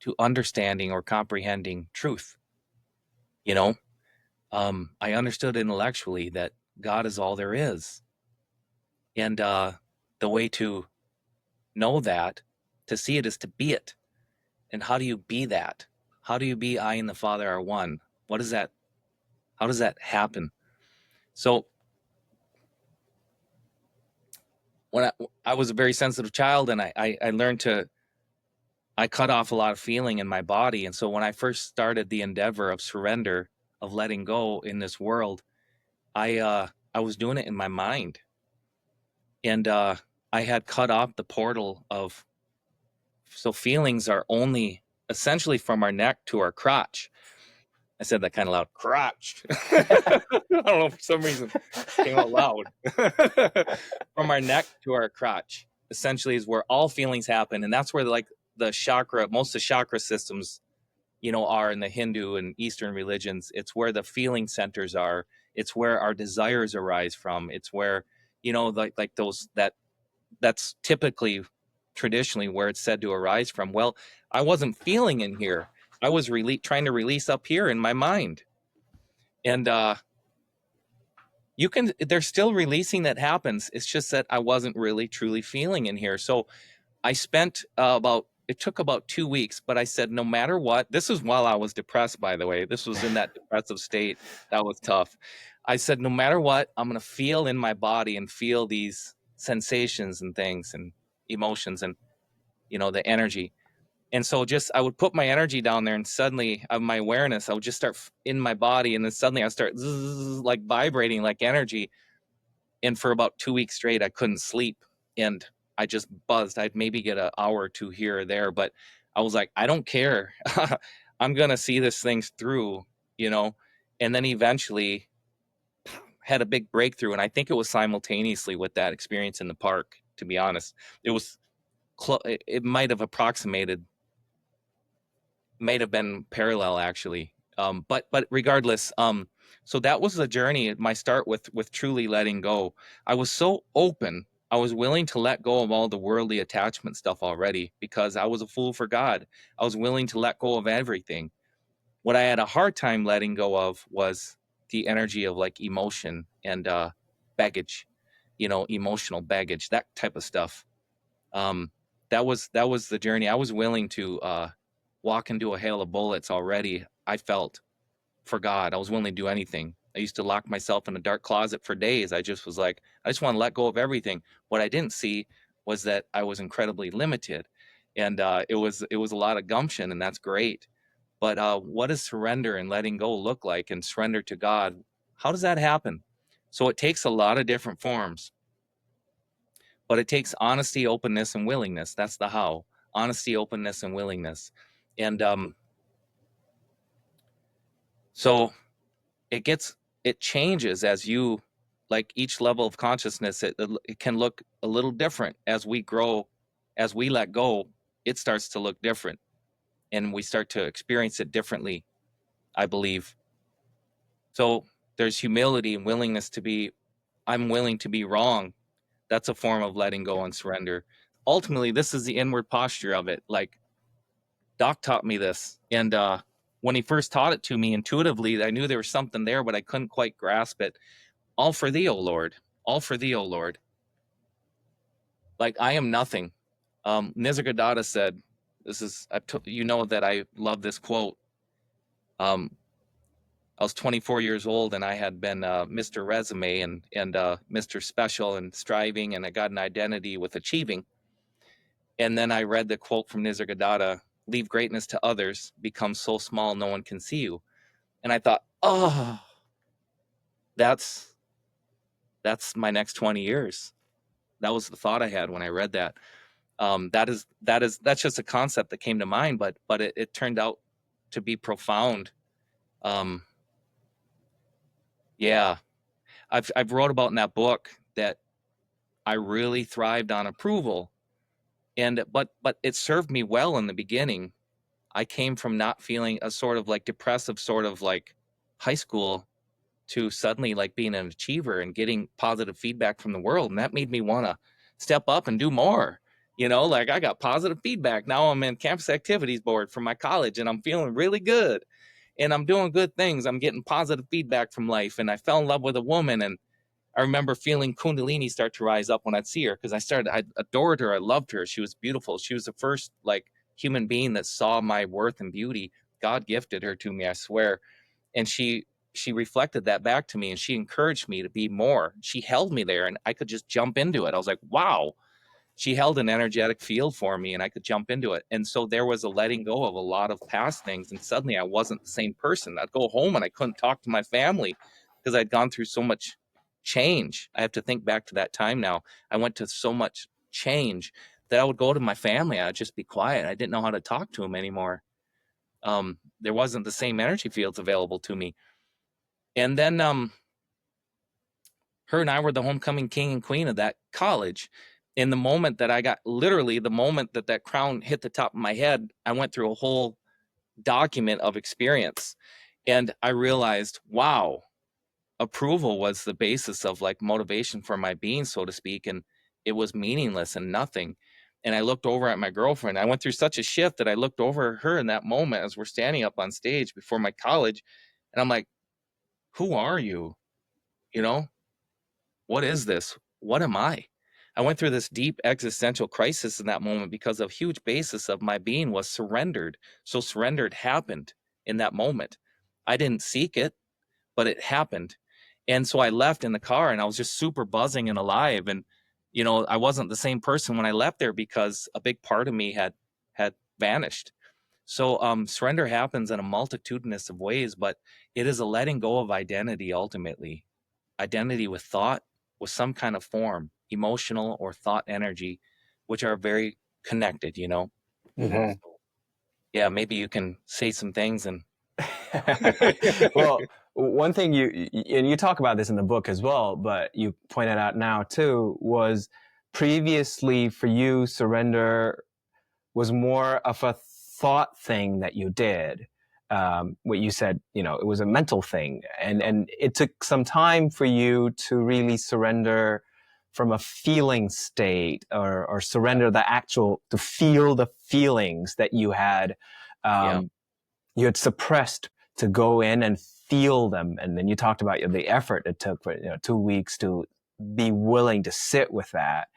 to understanding or comprehending truth. You know, I understood intellectually that God is all there is. And the way to know that, to see it, is to be it. And how do you be that? How do you be I and the Father are one? What is that? How does that happen? So when I was a very sensitive child, and I learned to, I cut off a lot of feeling in my body. And so when I first started the endeavor of surrender, of letting go in this world, I was doing it in my mind. And I had cut off the portal of, so feelings are only essentially from our neck to our crotch. I said that kind of loud, crotch. I don't know, for some reason came out loud. From our neck to our crotch essentially is where all feelings happen. And that's where like the chakra, most of the chakra systems, are in the Hindu and Eastern religions. It's where the feeling centers are. It's where our desires arise from. It's where, like those, that's typically traditionally where it's said to arise from. Well, I wasn't feeling in here. I was trying to release up here in my mind. And there's still releasing that happens. It's just that I wasn't really truly feeling in here. So I spent it took about 2 weeks, but I said, no matter what, this is while I was depressed, by the way, this was in that depressive state. That was tough. I said, no matter what, I'm going to feel in my body and feel these sensations and things and emotions and, the energy. And so I would put my energy down there, and suddenly my awareness, I would just start in my body. And then suddenly I start like vibrating like energy. And for about 2 weeks straight, I couldn't sleep. And I just buzzed. I'd maybe get an hour or two here or there, but I was like, I don't care. I'm going to see this thing through, and then eventually had a big breakthrough. And I think it was simultaneously with that experience in the park, to be honest. It was, it might have been parallel actually. But regardless, so that was the journey, my start with truly letting go. I was so open. I was willing to let go of all the worldly attachment stuff already, because I was a fool for God. I was willing to let go of everything. What I had a hard time letting go of was the energy of like emotion and baggage, emotional baggage, that type of stuff. Um, that was the journey. I was willing to walk into a hail of bullets already. I felt, for God. I was willing to do anything. I used to lock myself in a dark closet for days. I just was like, I just want to let go of everything. What I didn't see was that I was incredibly limited, and it was a lot of gumption, and that's great. But what does surrender and letting go look like, and surrender to God? How does that happen? So it takes a lot of different forms, but it takes honesty, openness, and willingness. That's the how. Honesty, openness, and willingness. And so it changes as you, like each level of consciousness, it can look a little different as we grow. As we let go, it starts to look different, and we start to experience it differently, I believe. So there's humility and willingness to be, I'm willing to be wrong. That's a form of letting go and surrender. Ultimately, this is the inward posture of it. Like Doc taught me this, and when he first taught it to me intuitively, I knew there was something there, but I couldn't quite grasp it. All for thee, O Lord. All for thee, O Lord. Like I am nothing. Nisargadatta said, "This is that I love this quote." I was 24 years old, and I had been Mr. Resume and Mr. Special and striving, and I got an identity with achieving. And then I read the quote from Nisargadatta: "Leave greatness to others. Become so small no one can see you." And I thought, oh, that's my next 20 years. That was the thought I had when I read that. That's just a concept that came to mind, but it turned out to be profound. Yeah, I've wrote about in that book that I really thrived on approval. But it served me well in the beginning. I came from not feeling a sort of like depressive sort of like high school to suddenly like being an achiever and getting positive feedback from the world. And that made me want to step up and do more. Like I got positive feedback. Now I'm in campus activities board for my college and I'm feeling really good and I'm doing good things. I'm getting positive feedback from life. And I fell in love with a woman, and I remember feeling Kundalini start to rise up when I'd see her, because I adored her. I loved her. She was beautiful. She was the first like human being that saw my worth and beauty. God gifted her to me, I swear. And she reflected that back to me, and she encouraged me to be more. She held me there and I could just jump into it. I was like, wow. She held an energetic field for me and I could jump into it. And so there was a letting go of a lot of past things. And suddenly I wasn't the same person. I'd go home and I couldn't talk to my family because I'd gone through so much change. I have to think back to that time now. I went to so much change that I would go to my family. I'd just be quiet. I didn't know how to talk to them anymore. There wasn't the same energy fields available to me. And then her and I were the homecoming king and queen of that college. In the moment that I got, literally the moment that that crown hit the top of my head, I went through a whole document of experience. And I realized, wow, approval was the basis of like motivation for my being, so to speak. And it was meaningless and nothing. And I looked over at my girlfriend. I went through such a shift that I looked over at her in that moment as we're standing up on stage before my college. And I'm like, who are you? What is this? What am I? I went through this deep existential crisis in that moment because a huge basis of my being was surrendered. So surrendered happened in that moment. I didn't seek it, but it happened. And so I left in the car and I was just super buzzing and alive. And, I wasn't the same person when I left there because a big part of me had vanished. So surrender happens in a multitudinous of ways, but it is a letting go of identity ultimately. Identity with thought, with some kind of form, emotional or thought energy, which are very connected, Mm-hmm. So, yeah, maybe you can say some things and Well, one thing and you talk about this in the book as well, but you pointed out now too, was previously for you, surrender was more of a thought thing that you did. What you said, it was a mental thing. And it took some time for you to really surrender from a feeling state or surrender to feel the feelings that you had, you had suppressed, to go in and feel them. And then you talked about the effort it took for 2 weeks to be willing to sit with that.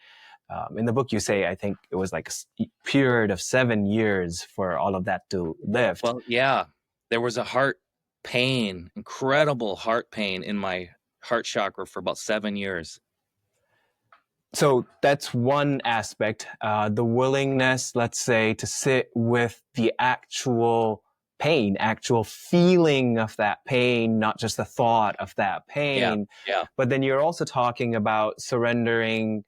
In the book, you say, I think it was like a period of 7 years for all of that to lift. Well, yeah, there was a heart pain, incredible heart pain in my heart chakra for about 7 years. So that's one aspect, the willingness, let's say, to sit with the actual pain, actual feeling of that pain, not just the thought of that pain. Yeah. But then you're also talking about surrendering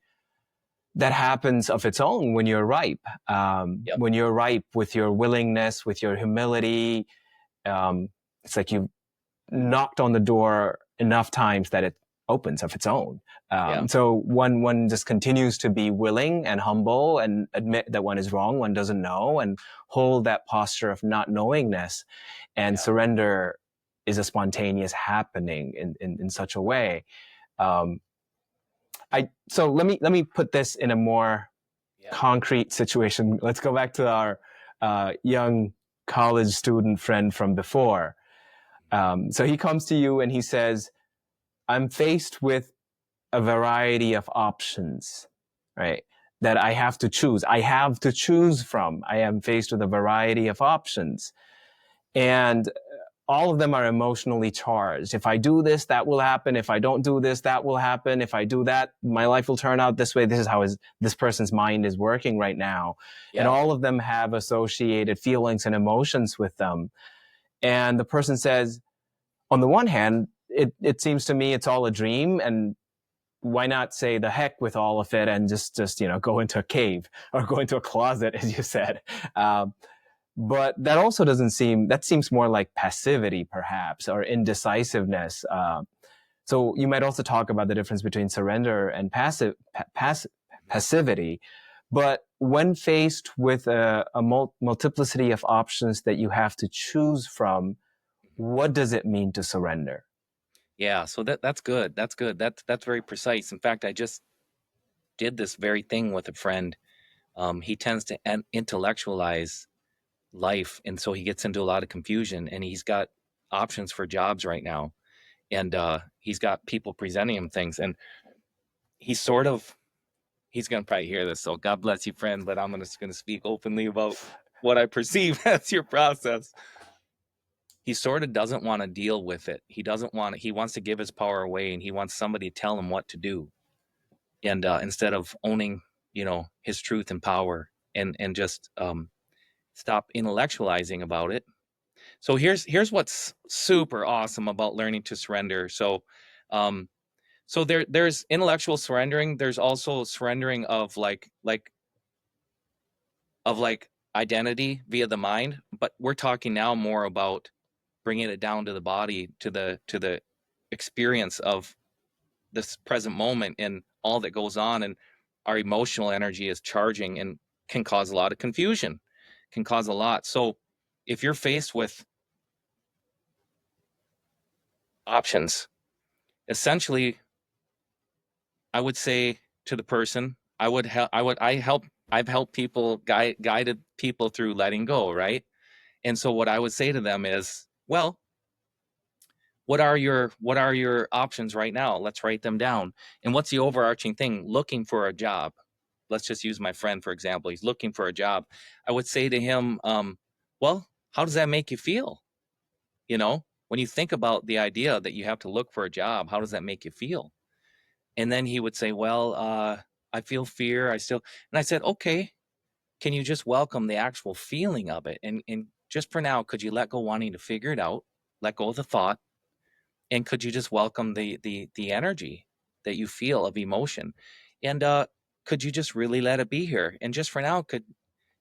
that happens of its own when you're ripe. When you're ripe with your willingness, with your humility, it's like you've knocked on the door enough times that it opens of its own. So one just continues to be willing and humble and admit that one is wrong, one doesn't know, and hold that posture of not knowingness. And surrender is a spontaneous happening in such a way. So let me put this in a more concrete situation. Let's go back to our young college student friend from before. So he comes to you and he says, I'm faced with a variety of options, right? That I have to choose. I have to choose from. I am faced with a variety of options. And all of them are emotionally charged. If I do this, that will happen. If I don't do this, that will happen. If I do that, my life will turn out this way. This is how this person's mind is working right now. And all of them have associated feelings and emotions with them. And the person says, on the one hand, it seems to me it's all a dream, and why not say the heck with all of it and just go into a cave or go into a closet, as you said. But that also that seems more like passivity, perhaps, or indecisiveness. So you might also talk about the difference between surrender and passivity. But when faced with a multiplicity of options that you have to choose from, what does it mean to surrender? Yeah, so that's good. That's good. That's very precise. In fact, I just did this very thing with a friend. He tends to intellectualize life, and so he gets into a lot of confusion. And he's got options for jobs right now, and he's got people presenting him things, and he's going to probably hear this. So God bless you, friend. But I'm just going to speak openly about what I perceive as your process. He sort of doesn't want to deal with it. He wants to give his power away, and he wants somebody to tell him what to do. And instead of owning, his truth and power, and just stop intellectualizing about it. So here's what's super awesome about learning to surrender. So there's intellectual surrendering. There's also surrendering of like identity via the mind. But we're talking now more about bringing it down to the body, to the experience of this present moment and all that goes on. And our emotional energy is charging and can cause a lot of confusion, can cause a lot. So if you're faced with options, essentially, I would say to the person, I've helped people, guided people through letting go, right? And so what I would say to them is, well, what are your options right now? Let's write them down. And what's the overarching thing? Looking for a job. Let's just use my friend, for example. He's looking for a job. I would say to him, well, how does that make you feel? When you think about the idea that you have to look for a job, how does that make you feel? And then he would say, well, I feel fear. And I said, okay, can you just welcome the actual feeling of it? And just for now, could you let go wanting to figure it out, let go of the thought, and could you just welcome the energy that you feel of emotion? And could you just really let it be here? And just for now, could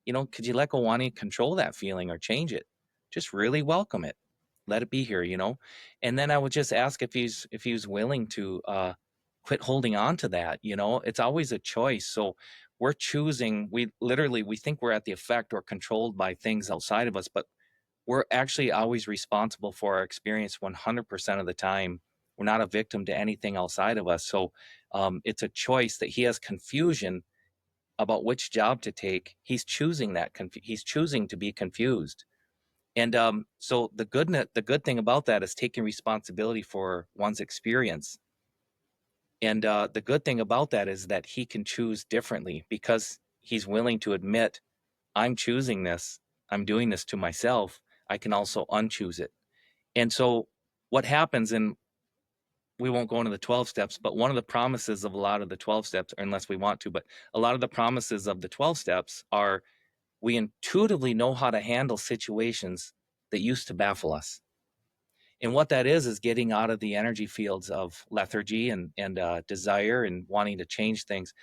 you let go wanting to control that feeling or change it? Just really welcome it. Let it be here, And then I would just ask if he's willing to quit holding on to that. It's always a choice. So we're choosing, we think we're at the effect or controlled by things outside of us, but we're actually always responsible for our experience 100% of the time. We're not a victim to anything outside of us. So it's a choice that he has confusion about which job to take. He's choosing that. He's choosing to be confused. And so the good thing about that is taking responsibility for one's experience. And the good thing about that is that he can choose differently because he's willing to admit, I'm choosing this. I'm doing this to myself. I can also unchoose it. And so what happens, and we won't go into the 12 steps, but one of the promises of a lot of the 12 steps, unless we want to, but a lot of the promises of the 12 steps are we intuitively know how to handle situations that used to baffle us. And what that is getting out of the energy fields of lethargy and desire and wanting to change things.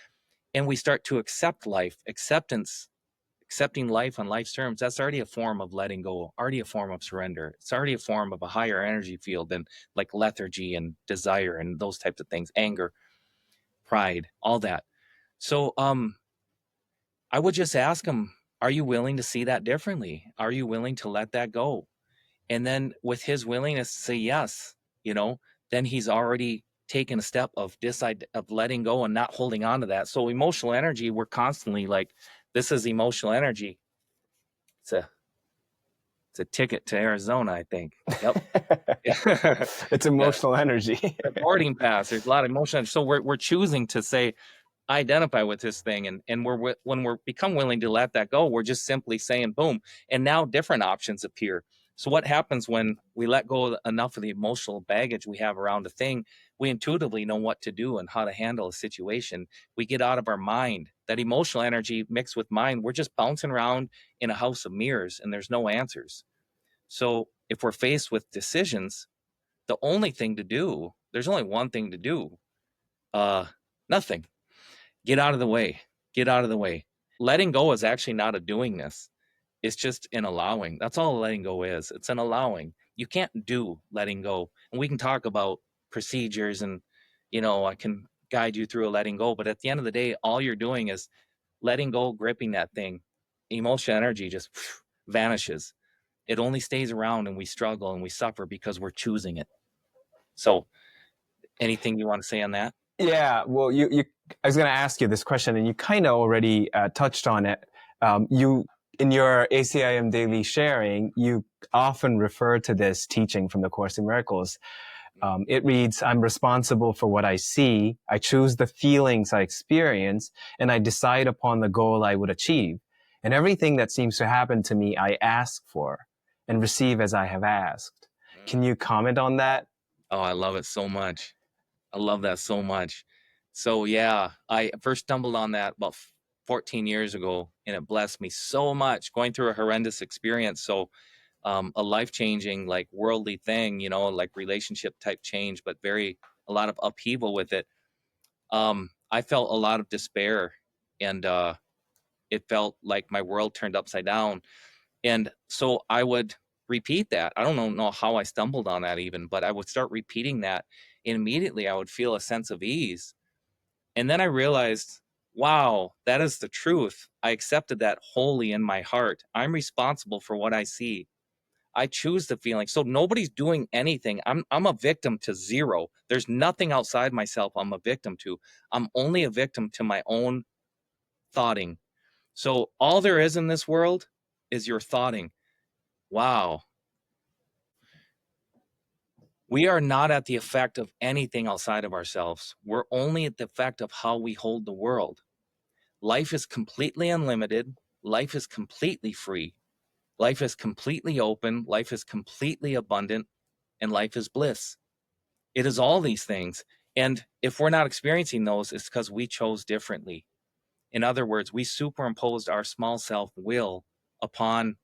And we start to accept life. Accepting life on life's terms, that's already a form of letting go, already a form of surrender. It's already a form of a higher energy field than like lethargy and desire and those types of things, anger, pride, all that. So I would just ask him, are you willing to see that differently? Are you willing to let that go? And then with his willingness to say yes, then he's already taken a step of letting go and not holding on to that. So emotional energy, we're constantly like, this is emotional energy. It's a ticket to Arizona, I think. Yep. It's emotional energy. A boarding pass. There's a lot of emotion. So we're choosing to say, identify with this thing, and when we're become willing to let that go, we're just simply saying, boom, and now different options appear. So what happens when we let go enough of the emotional baggage we have around a thing? We intuitively know what to do and how to handle a situation. We get out of our mind. That emotional energy mixed with mind, we're just bouncing around in a house of mirrors, and there's no answers. So if we're faced with decisions, the only thing to do, there's only one thing to do. Nothing. Get out of the way. Get out of the way. Letting go is actually not a doingness. It's just an allowing. That's all letting go is. It's an allowing. You can't do letting go. And we can talk about procedures and, I can guide you through a letting go. But at the end of the day, all you're doing is letting go, gripping that thing. Emotional energy just vanishes. It only stays around, and we struggle and we suffer because we're choosing it. So anything you want to say on that? Yeah, well, I was going to ask you this question, and you kind of already touched on it. You, in your ACIM daily sharing, you often refer to this teaching from the Course in Miracles. It reads, I'm responsible for what I see. I choose the feelings I experience, and I decide upon the goal I would achieve. And everything that seems to happen to me, I ask for and receive as I have asked. Can you comment on that? Oh, I love it so much. I love that so much. So yeah, I first stumbled on that about 14 years ago, and it blessed me so much, going through a horrendous experience. So a life-changing, like worldly thing, like relationship type change, but a lot of upheaval with it. I felt a lot of despair, and it felt like my world turned upside down. And so I would repeat that. I don't know how I stumbled on that even, but I would start repeating that, and immediately I would feel a sense of ease. And then I realized, wow, that is the truth. I accepted that wholly in my heart. I'm responsible for what I see. I choose the feeling. So nobody's doing anything. I'm a victim to zero. There's nothing outside myself I'm a victim to. I'm only a victim to my own thoughting. So all there is in this world is your thoughting. Wow. We are not at the effect of anything outside of ourselves. We're only at the effect of how we hold the world. Life is completely unlimited. Life is completely free. Life is completely open. Life is completely abundant. And life is bliss. It is all these things. And if we're not experiencing those, it's because we chose differently. In other words, we superimposed our small self will upon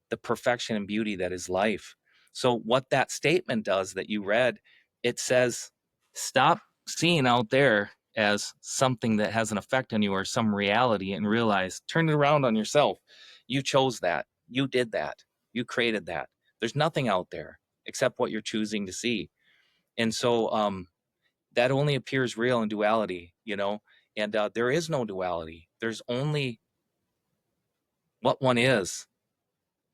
the perfection and beauty that is life. So what that statement does that you read, it says, stop seeing out there as something that has an effect on you or some reality, and realize, turn it around on yourself. You chose that. You did that. You created that. There's nothing out there except what you're choosing to see. And so that only appears real in duality, and there is no duality. There's only what one is.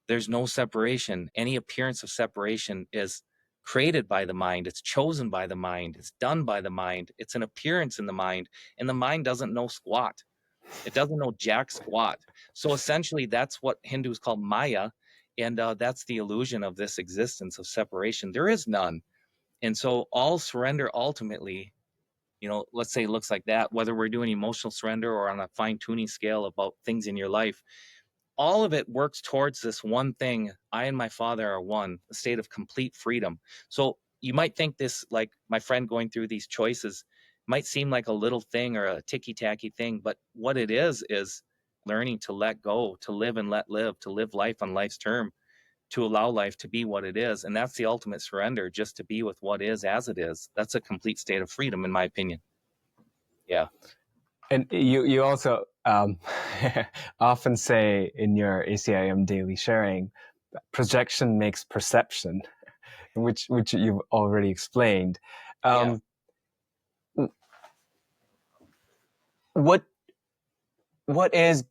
There's no separation. Any appearance of separation is created by the mind. It's chosen by the mind. It's done by the mind. It's an appearance in the mind, and the mind doesn't know squat. It doesn't know jack squat. So essentially, that's what Hindus call Maya, and that's the illusion of this existence of separation. There is none. And so all surrender ultimately, let's say it looks like that, whether we're doing emotional surrender or on a fine-tuning scale about things in your life, all of it works towards this one thing. I and my Father are one, a state of complete freedom. So you might think this, like my friend going through these choices, might seem like a little thing or a ticky-tacky thing, but what it is learning to let go, to live and let live, to live life on life's term, to allow life to be what it is. And that's the ultimate surrender, just to be with what is as it is. That's a complete state of freedom, in my opinion. Yeah. And you also often say in your ACIM daily sharing, projection makes perception, which you've already explained. Yeah. What is,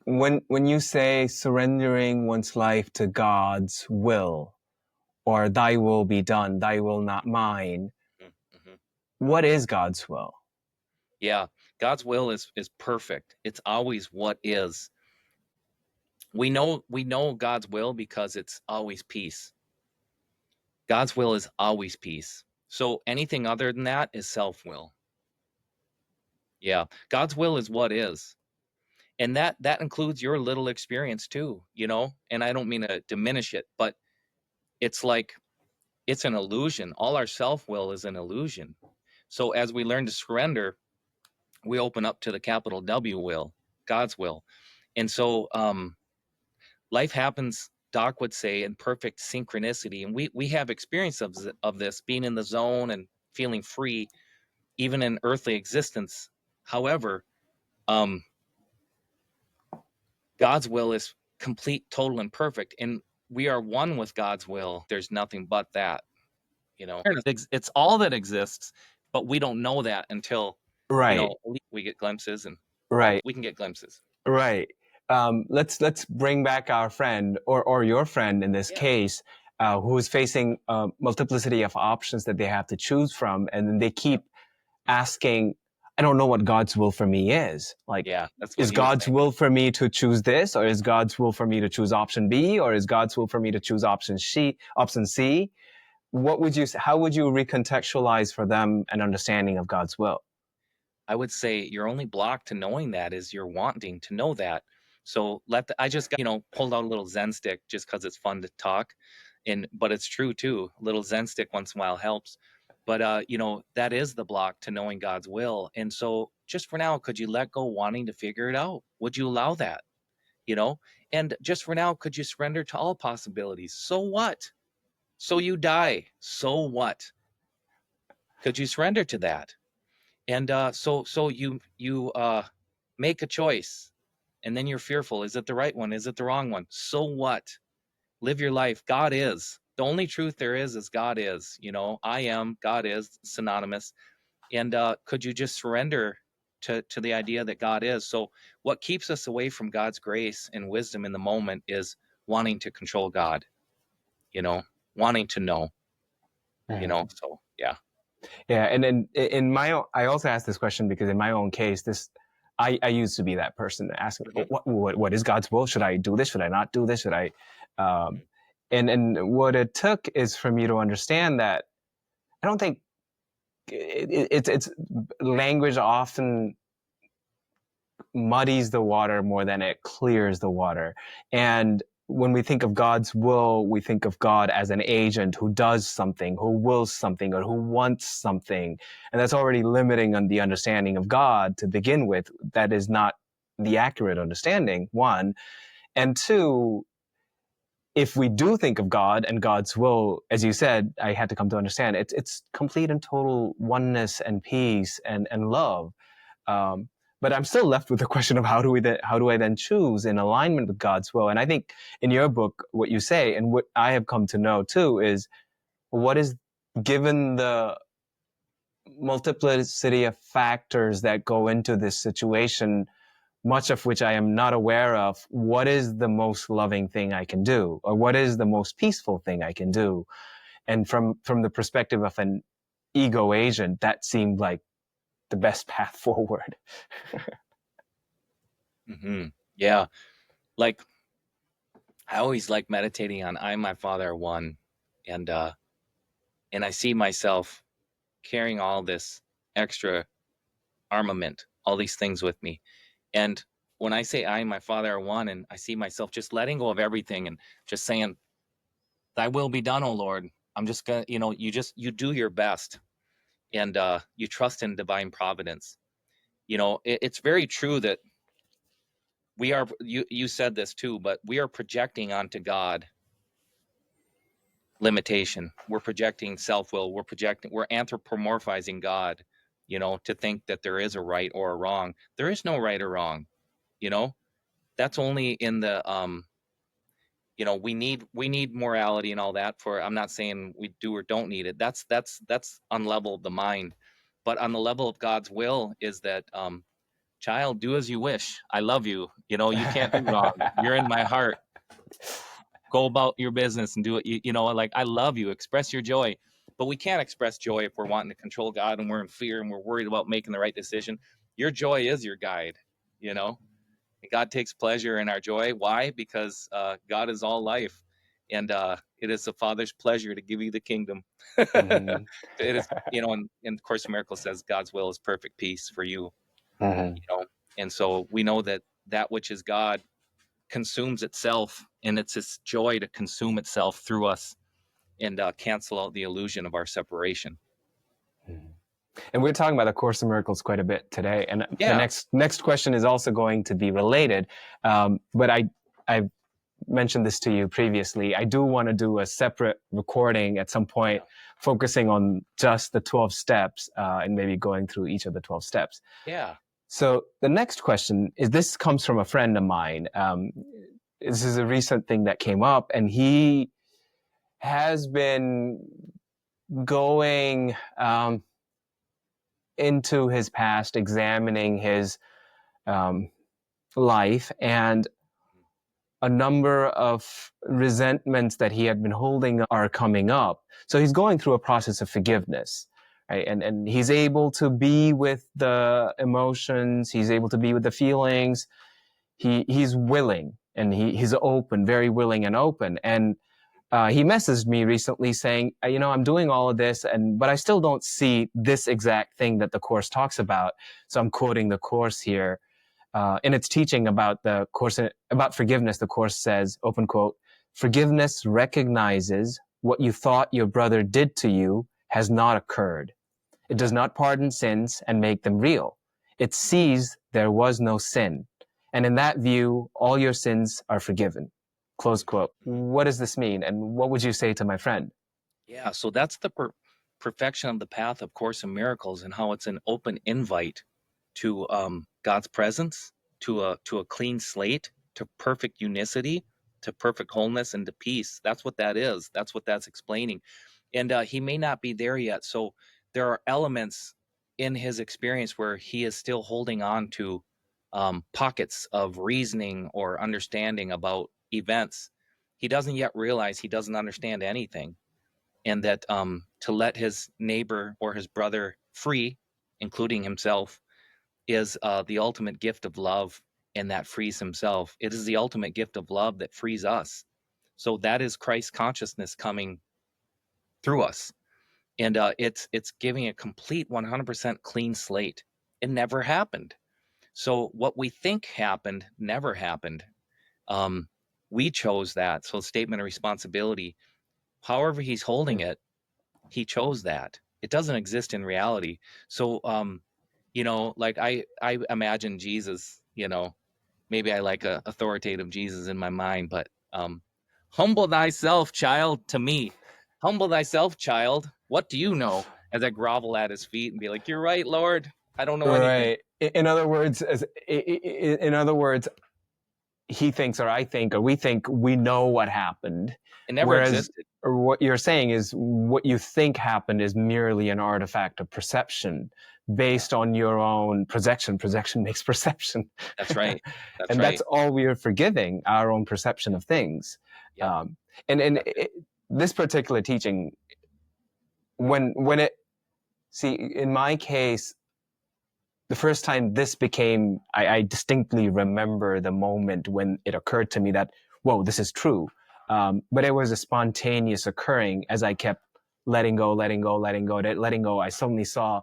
when you say surrendering one's life to God's will, or thy will be done, thy will not mine, Mm-hmm. what is God's will? Yeah. God's will is perfect. It's always what is. We know God's will because it's always peace. God's will is always peace. So anything other than that is self-will. Yeah. God's will is what is. And that includes your little experience too, and I don't mean to diminish it, but it's like, it's an illusion. All our self-will is an illusion. So as we learn to surrender, we open up to the capital W will, God's will. And so life happens, Doc would say, in perfect synchronicity. And we have experience of this, being in the zone and feeling free, even in earthly existence. However, God's will is complete, total, and perfect. And we are one with God's will. There's nothing but that. It's all that exists, but we don't know that until, Right. we get glimpses, and Right. we can get glimpses. Right. Let's bring back our friend or your friend in this case, who is facing a multiplicity of options that they have to choose from, and then they keep asking, I don't know what God's will for me is. Like, that's what is God's will for me to choose this, or is God's will for me to choose option B, or is God's will for me to choose option C? How would you recontextualize for them an understanding of God's will? I would say your only block to knowing that is you're wanting to know that. So I just got, pulled out a little Zen stick just because it's fun to talk. But it's true too. A little Zen stick once in a while helps. But, that is the block to knowing God's will. And so just for now, could you let go wanting to figure it out? Would you allow that? And just for now, could you surrender to all possibilities? So what? So you die. So what? Could you surrender to that? And so you make a choice, and then you're fearful. Is it the right one? Is it the wrong one? So what? Live your life. God is. The only truth there is God is. I am, God is, synonymous. And could you just surrender to the idea that God is? So what keeps us away from God's grace and wisdom in the moment is wanting to control God, wanting to know, so yeah. Yeah, and then I also asked this question because in my own case, I used to be that person asking, what is God's will? Should I do this? Should I not do this? Should I? And what it took is for me to understand that I don't think it's language often muddies the water more than it clears the water. And when we think of God's will, we think of God as an agent who does something, who wills something, or who wants something. And that's already limiting on the understanding of God to begin with. That is not the accurate understanding, one. And two, if we do think of God and God's will, as you said, I had to come to understand, it's complete and total oneness and peace and love. But I'm still left with the question of how do I then choose in alignment with God's will? And I think in your book, what you say, and what I have come to know too, is what is, given the multiplicity of factors that go into this situation, much of which I am not aware of, what is the most loving thing I can do? Or what is the most peaceful thing I can do? And from the perspective of an ego agent, that seemed like the best path forward. Yeah. Like, I always like meditating on I and my Father are one. And I see myself carrying all this extra armament, all these things with me. And when I say I and my Father are one, and I see myself just letting go of everything and just saying, thy will be done, O Lord. I'm just gonna, you do your best, and you trust in divine providence. It's very true that we are, you said this too, but we are projecting onto God limitation. We're projecting self-will. We're anthropomorphizing God, to think that there is a right or a wrong. There is no right or wrong. That's only in the we need morality and all that. I'm not saying we do or don't need it. That's on level of the mind. But on the level of God's will is that, child, do as you wish. I love you. You can't do wrong. You're in my heart. Go about your business and do it. Like, I love you. Express your joy. But we can't express joy if we're wanting to control God and we're in fear and we're worried about making the right decision. Your joy is your guide. God takes pleasure in our joy. Why? Because God is all life, and it is the Father's pleasure to give you the kingdom. Mm-hmm. It is, and Course in Miracles says God's will is perfect peace for you. Mm-hmm. And so we know that which is God consumes itself, and it's its joy to consume itself through us and cancel out the illusion of our separation. Mm-hmm. And we're talking about A Course in Miracles quite a bit today. And the next question is also going to be related. But I mentioned this to you previously. I do want to do a separate recording at some point, focusing on just the 12 steps and maybe going through each of the 12 steps. Yeah. So the next question is, this comes from a friend of mine. This is a recent thing that came up, and he has been going into his past, examining his life, and a number of resentments that he had been holding are coming up. So he's going through a process of forgiveness, right? And he's able to be with the emotions. He's able to be with the feelings. He's willing, and he's open, very willing and open. And he messaged me recently saying, I'm doing all of this, but I still don't see this exact thing that the Course talks about. So I'm quoting the Course here. In its teaching about the Course, about forgiveness, the Course says, open quote, "Forgiveness recognizes what you thought your brother did to you has not occurred. It does not pardon sins and make them real. It sees there was no sin. And in that view, all your sins are forgiven." Close quote. What does this mean? And what would you say to my friend? Yeah, so that's the perfection of the path of Course in Miracles, and how it's an open invite to God's presence, to a clean slate, to perfect unicity, to perfect wholeness, and to peace. That's what that is. That's what that's explaining. And he may not be there yet. So there are elements in his experience where he is still holding on to pockets of reasoning or understanding about events. He doesn't yet realize he doesn't understand anything, and that to let his neighbor or his brother free, including himself, is the ultimate gift of love, and that frees himself. It is the ultimate gift of love that frees us. So that is Christ consciousness coming through us, and it's giving a complete 100% clean slate. It never happened. So what we think happened never happened. We chose that. So statement of responsibility. However he's holding it, he chose that. It doesn't exist in reality. So like I imagine Jesus, maybe I like a authoritative Jesus in my mind, but humble thyself, child, to me. Humble thyself, child. What do you know? As I grovel at his feet and be like, "You're right, Lord. I don't know anything." Right. In other words, he thinks, or I think, or we think we know what happened. It never Whereas, existed. or what you're saying is what you think happened is merely an artifact of perception based on your own projection. Projection makes perception. That's right. That's And that's right. all we are forgiving, our own perception of things. Yep. And this particular teaching, when it, see, in my case, the first time this became, I distinctly remember the moment when it occurred to me that, whoa, this is true. But it was a spontaneous occurring as I kept letting go. I suddenly saw,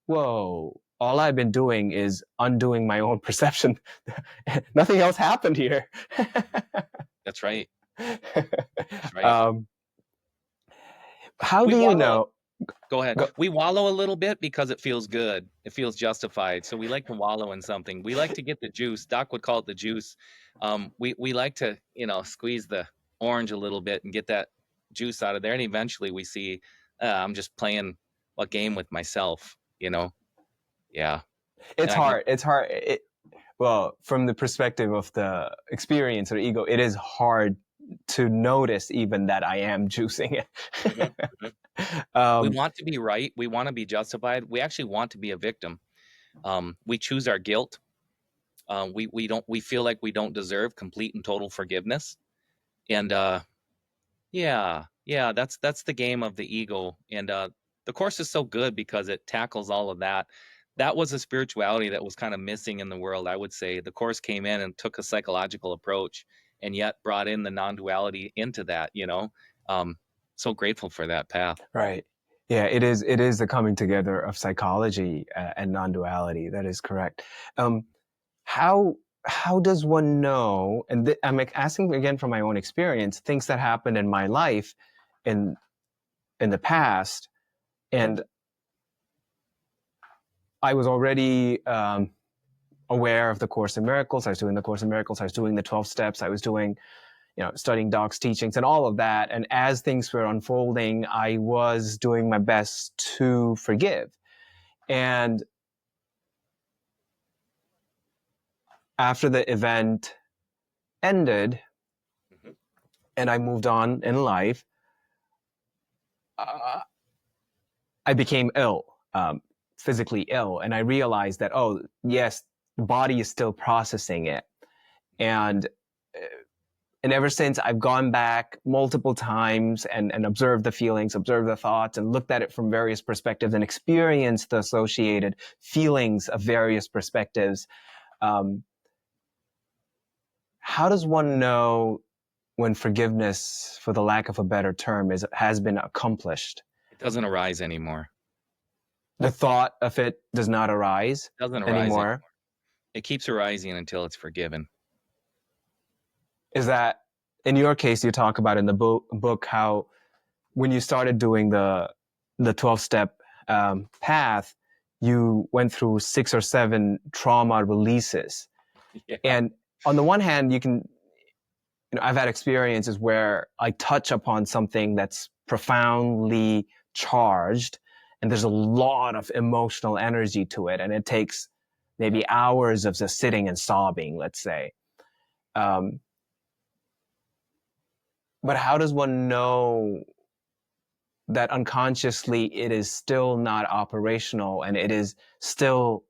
whoa, all I've been doing is undoing my own perception. Nothing else happened here. That's right. That's right. How We do you wallow. know? Go ahead. Go, We wallow a little bit because it feels good. It feels justified. So we like to wallow in something. We like to get the juice. Doc would call it the juice. We like to, squeeze the orange a little bit and get that juice out of there. And eventually we see, I'm just playing a game with myself, Yeah. it's And I get, hard. It's hard. Well, from the perspective of the experience or ego, it is hard to notice even that I am juicing it. Mhm, mhm. We want to be right. We want to be justified. We actually want to be a victim. We choose our guilt. We feel like we don't deserve complete and total forgiveness. And yeah, that's the game of the ego. And the Course is so good because it tackles all of that. That was a spirituality that was kind of missing in the world, I would say. The Course came in and took a psychological approach, and yet brought in the non-duality into that. So grateful for that path. Right. Yeah, it is. It is the coming together of psychology and non-duality. That is correct. Um, how how does one know? And I'm asking again from my own experience, things that happened in my life in the past, and I was already aware of the Course in Miracles. I was doing the Course in Miracles. I was doing the 12 steps. I was doing, studying Doc's teachings and all of that. And as things were unfolding, I was doing my best to forgive. And after the event ended Mhm. and I moved on in life, I became ill, physically ill, and I realized that, oh, yes, the body is still processing it. And ever since, I've gone back multiple times and observed the feelings, observed the thoughts, and looked at it from various perspectives and experienced the associated feelings of various perspectives. How does one know when forgiveness, for the lack of a better term, has been accomplished? It doesn't arise anymore. The thought of it does not arise It doesn't arise anymore. It keeps arising until it's forgiven. Is that, in your case, you talk about in the book how when you started doing the 12-step path, you went through 6 or 7 trauma releases. Yeah. And on the one hand, you can, I've had experiences where I touch upon something that's profoundly charged, and there's a lot of emotional energy to it, and it takes maybe hours of just sitting and sobbing, let's say. But how does one know that unconsciously it is still not operational and it is still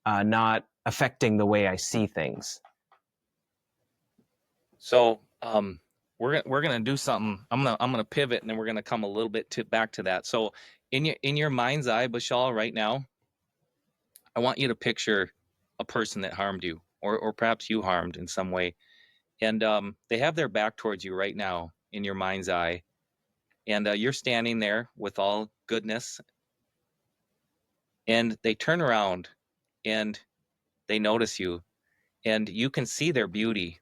not affecting the way I see things? So we're gonna do something. I'm gonna pivot, and then we're gonna come a little bit back to that. So in your mind's eye, Bishal, right now, I want you to picture a person that harmed you, or perhaps you harmed in some way, and they have their back towards you right now in your mind's eye, and you're standing there with all goodness, and they turn around and they notice you, and you can see their beauty.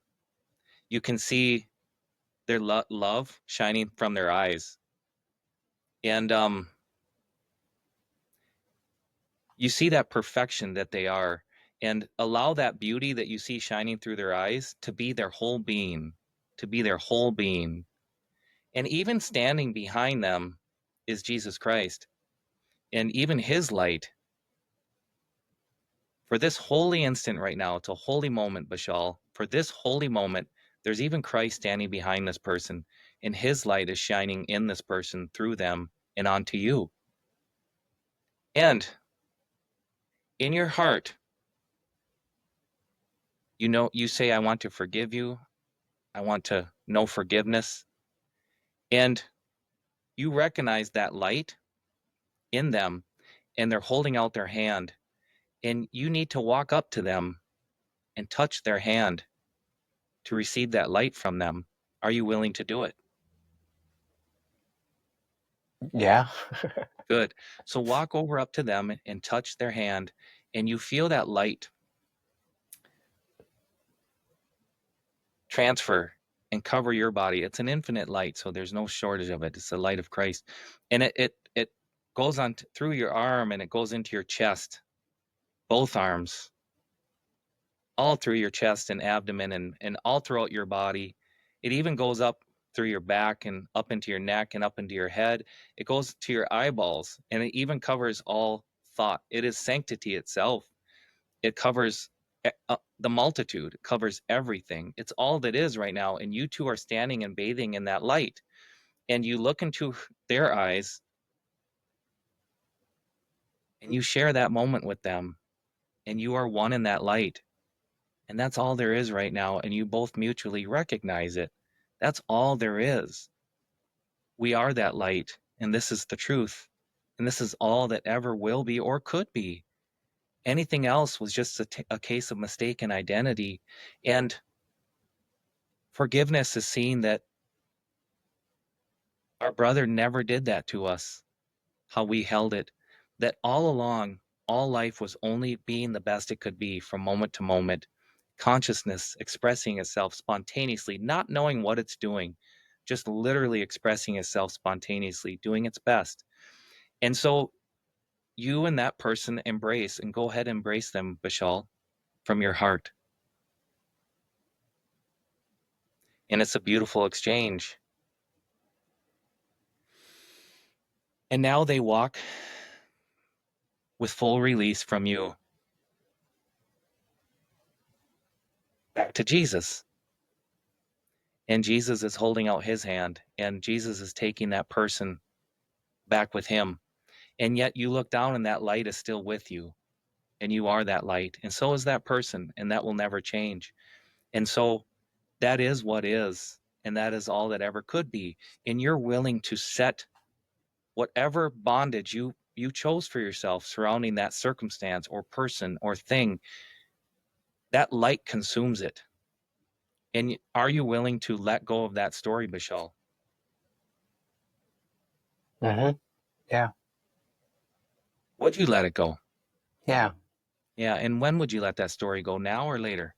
You can see their love shining from their eyes, and you see that perfection that they are, and allow that beauty that you see shining through their eyes to be their whole being, and even standing behind them is Jesus Christ, and even his light. For this holy instant right now, it's a holy moment, Bishal. For this holy moment, there's even Christ standing behind this person, and his light is shining in this person through them and onto you. And in your heart, you say, I want to forgive you. I want to know forgiveness. And you recognize that light in them, and they're holding out their hand, and you need to walk up to them and touch their hand to receive that light from them. Are you willing to do it? Yeah. Good. So walk over up to them and touch their hand, and you feel that light transfer and cover your body. It's an infinite light, so there's no shortage of it. It's the light of Christ. And it goes on through your arm, and it goes into your chest, both arms, all through your chest and abdomen, and all throughout your body. It even goes up through your back and up into your neck and up into your head. It goes to your eyeballs, and it even covers all thought. It is sanctity itself. It covers the multitude. It covers everything. It's all that is right now, and you two are standing and bathing in that light, and you look into their eyes, and you share that moment with them, and you are one in that light. And that's all there is right now, and you both mutually recognize it. That's all there is. We are that light, and this is the truth. And this is all that ever will be or could be. Anything else was just a case of mistaken identity. And forgiveness is seeing that our brother never did that to us, how we held it, that all along, all life was only being the best it could be from moment to moment. Consciousness expressing itself spontaneously, not knowing what it's doing, just literally expressing itself spontaneously, doing its best. And so you and that person embrace, and go ahead and embrace them, Bishal, from your heart. And it's a beautiful exchange. And now they walk with full release from you back to Jesus. And Jesus is holding out his hand, and Jesus is taking that person back with him. And yet you look down and that light is still with you, and you are that light. And so is that person, and that will never change. And so that is what is, and that is all that ever could be. And you're willing to set whatever bondage you chose for yourself surrounding that circumstance or person or thing, that light consumes it. And are you willing to let go of that story, Bishal? Mm-hmm. Yeah. Would you let it go? Yeah. Yeah. And when would you let that story go, now or later?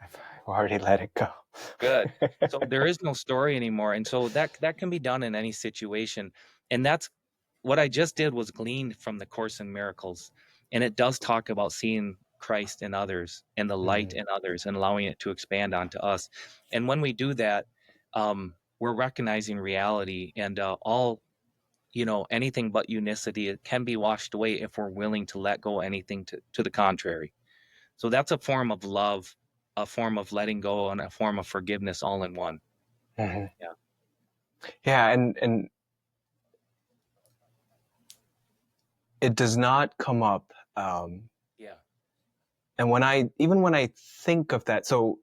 I've already let it go. Good. So there is no story anymore. And so that can be done in any situation. And that's what I just did, was gleaned from the Course in Miracles. And it does talk about seeing Christ in others and the light in others and allowing it to expand onto us. And when we do that, we're recognizing reality, and all, anything but unicity, it can be washed away if we're willing to let go anything to the contrary. So that's a form of love, a form of letting go, and a form of forgiveness all in one. Mm-hmm. Yeah. Yeah, and it does not come up. Yeah. And when I think of that, so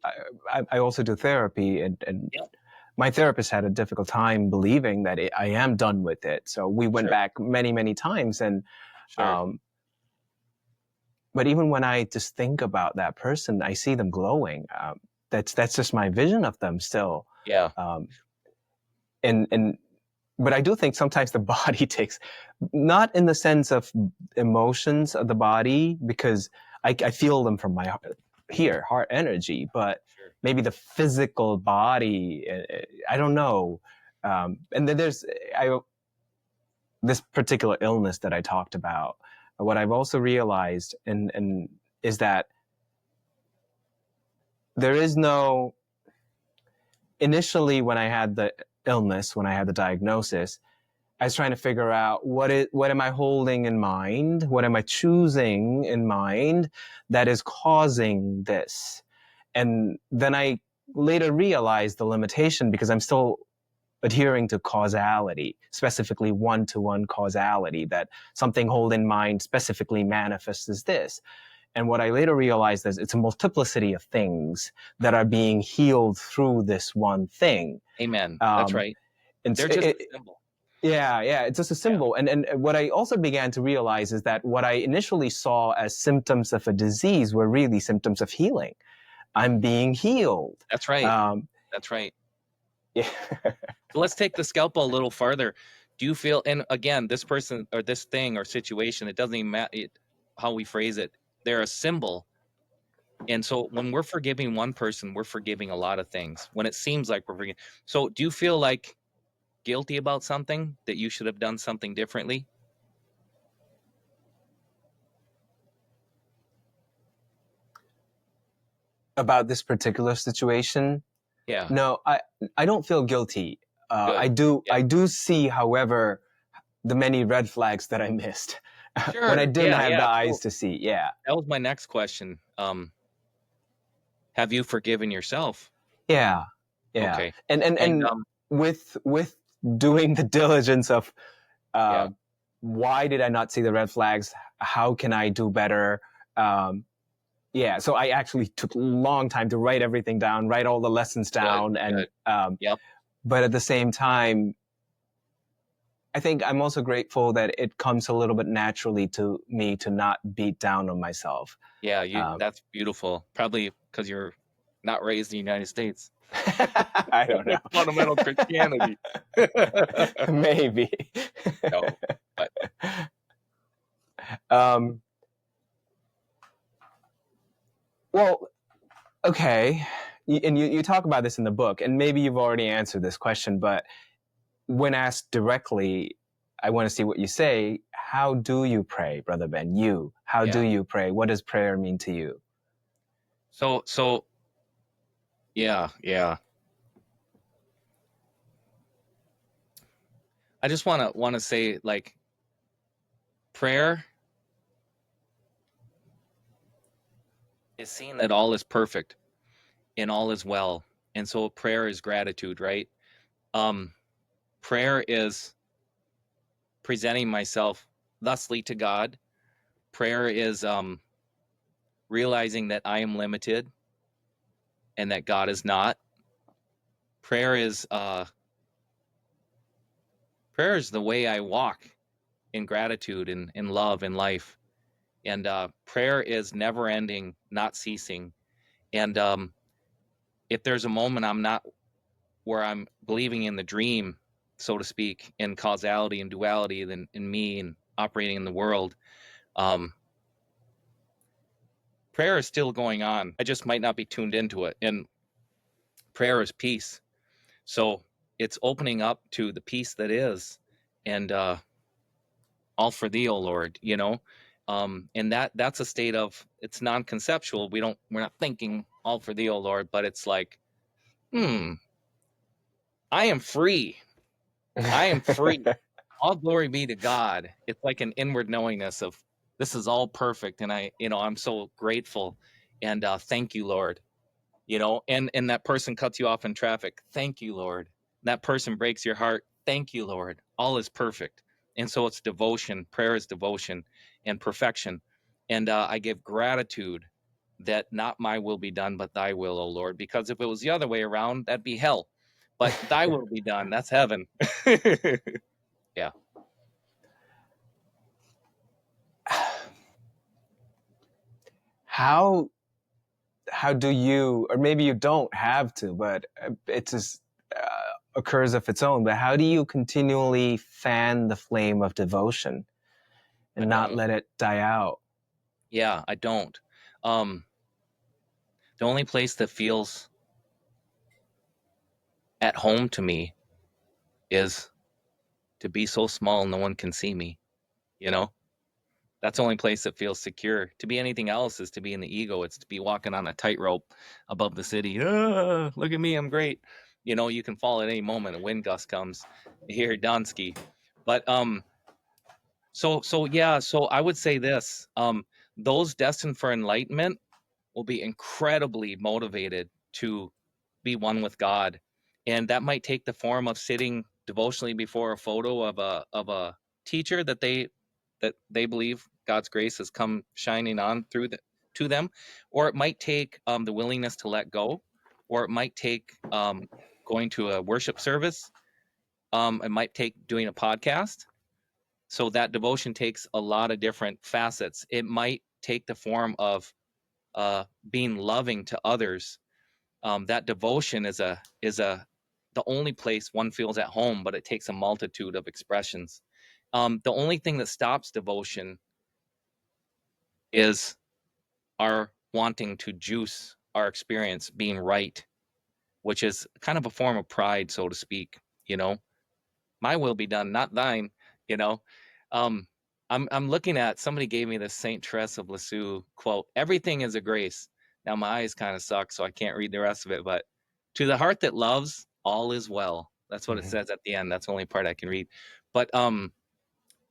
I also do therapy, and Yep. my therapist had a difficult time believing that I am done with it. So we went Sure. back many, many times, and Sure. but even when I just think about that person, I see them glowing. That's just my vision of them still. Yeah. And but I do think sometimes the body takes, not in the sense of emotions of the body, because I feel them from my heart energy, but Sure. maybe the physical body, I don't know. And then there's this particular illness that I talked about. What I've also realized and is that there is no, initially when I had the illness, when I had the diagnosis, I was trying to figure out what am I holding in mind? What am I choosing in mind that is causing this? And then I later realized the limitation, because I'm still adhering to causality, specifically one-to-one causality, that something hold in mind specifically manifests as this. And what I later realized is it's a multiplicity of things that are being healed through this one thing. Amen. That's right. And They're just a symbol. yeah, it's just a symbol. Yeah. And what I also began to realize is that what I initially saw as symptoms of a disease were really symptoms of healing. I'm being healed. That's right. That's right. Yeah. So let's take the scalpel a little farther. Do you feel, and again, this person or this thing or situation, it doesn't even matter how we phrase it, they're a symbol. And so when we're forgiving one person, we're forgiving a lot of things when it seems like we're forgiving. So do you feel like guilty about something, that you should have done something differently? About this particular situation? Yeah. No, I don't feel guilty. Good. I do see, however, the many red flags that I missed Sure. when I didn't have the So eyes to see. Yeah. that was my next question. Have you forgiven yourself? Yeah. Yeah. Okay. And with doing the diligence of Yeah. why did I not see the red flags? How can I do better? Yeah, so I actually took a long time to write everything down, write all the lessons down. Good. Yep. But at the same time, I think I'm also grateful that it comes a little bit naturally to me to not beat down on myself. Yeah, that's beautiful. Probably because you're not raised in the United States. I don't know. Fundamental Christianity. Maybe. No, but well, okay. And you talk about this in the book, and maybe you've already answered this question, but when asked directly, I want to see what you say. How do you pray, Brother Ben? How do you pray? What does prayer mean to you? So yeah. I just want to say, like, prayer is seeing that all is perfect and all is well. And so prayer is gratitude, right? Prayer is presenting myself thusly to God. Prayer is realizing that I am limited and that God is not. Prayer is the way I walk in gratitude and in love in life. And prayer is never ending, not ceasing. And if there's a moment I'm not where I'm believing in the dream, so to speak, in causality and duality, then in me and operating in the world, prayer is still going on. I just might not be tuned into it. And prayer is peace. So it's opening up to the peace that is, and all for thee, O Lord, you know. And that's a state of, it's non-conceptual. We're not thinking all for thee, O Lord, but it's like, I am free. I am free. All glory be to God. It's like an inward knowingness of, this is all perfect, and I'm so grateful, and thank you, Lord. And that person cuts you off in traffic. Thank you, Lord. That person breaks your heart. Thank you, Lord. All is perfect. And so it's devotion. Prayer is devotion and perfection. And I give gratitude that not my will be done, but thy will, O Lord. Because if it was the other way around, that'd be hell. But thy will be done. That's heaven. Yeah. How do you, or maybe you don't have to, but it just occurs of its own, but how do you continually fan the flame of devotion I and not don't. let it die out? Yeah, I don't. The only place that feels at home to me is to be so small no one can see me, you know? That's the only place that feels secure. To be anything else is to be in the ego. It's to be walking on a tightrope above the city. Look at me, I'm great. You can fall at any moment. A wind gust comes. Here, Donsky. But so I would say this. Those destined for enlightenment will be incredibly motivated to be one with God. And that might take the form of sitting devotionally before a photo of a teacher that they believe God's grace has come shining on to them, or it might take the willingness to let go, or it might take going to a worship service. It might take doing a podcast. So that devotion takes a lot of different facets. It might take the form of being loving to others. That devotion is the only place one feels at home, but it takes a multitude of expressions. The only thing that stops devotion is our wanting to juice our experience being right, which is kind of a form of pride, so to speak. My will be done, not thine. You know, um, I'm looking at, somebody gave me this Saint Therese of Lisieux quote: "Everything is a grace." Now my eyes kind of suck, so I can't read the rest of it. But to the heart that loves, all is well. That's what it says at the end. That's the only part I can read. But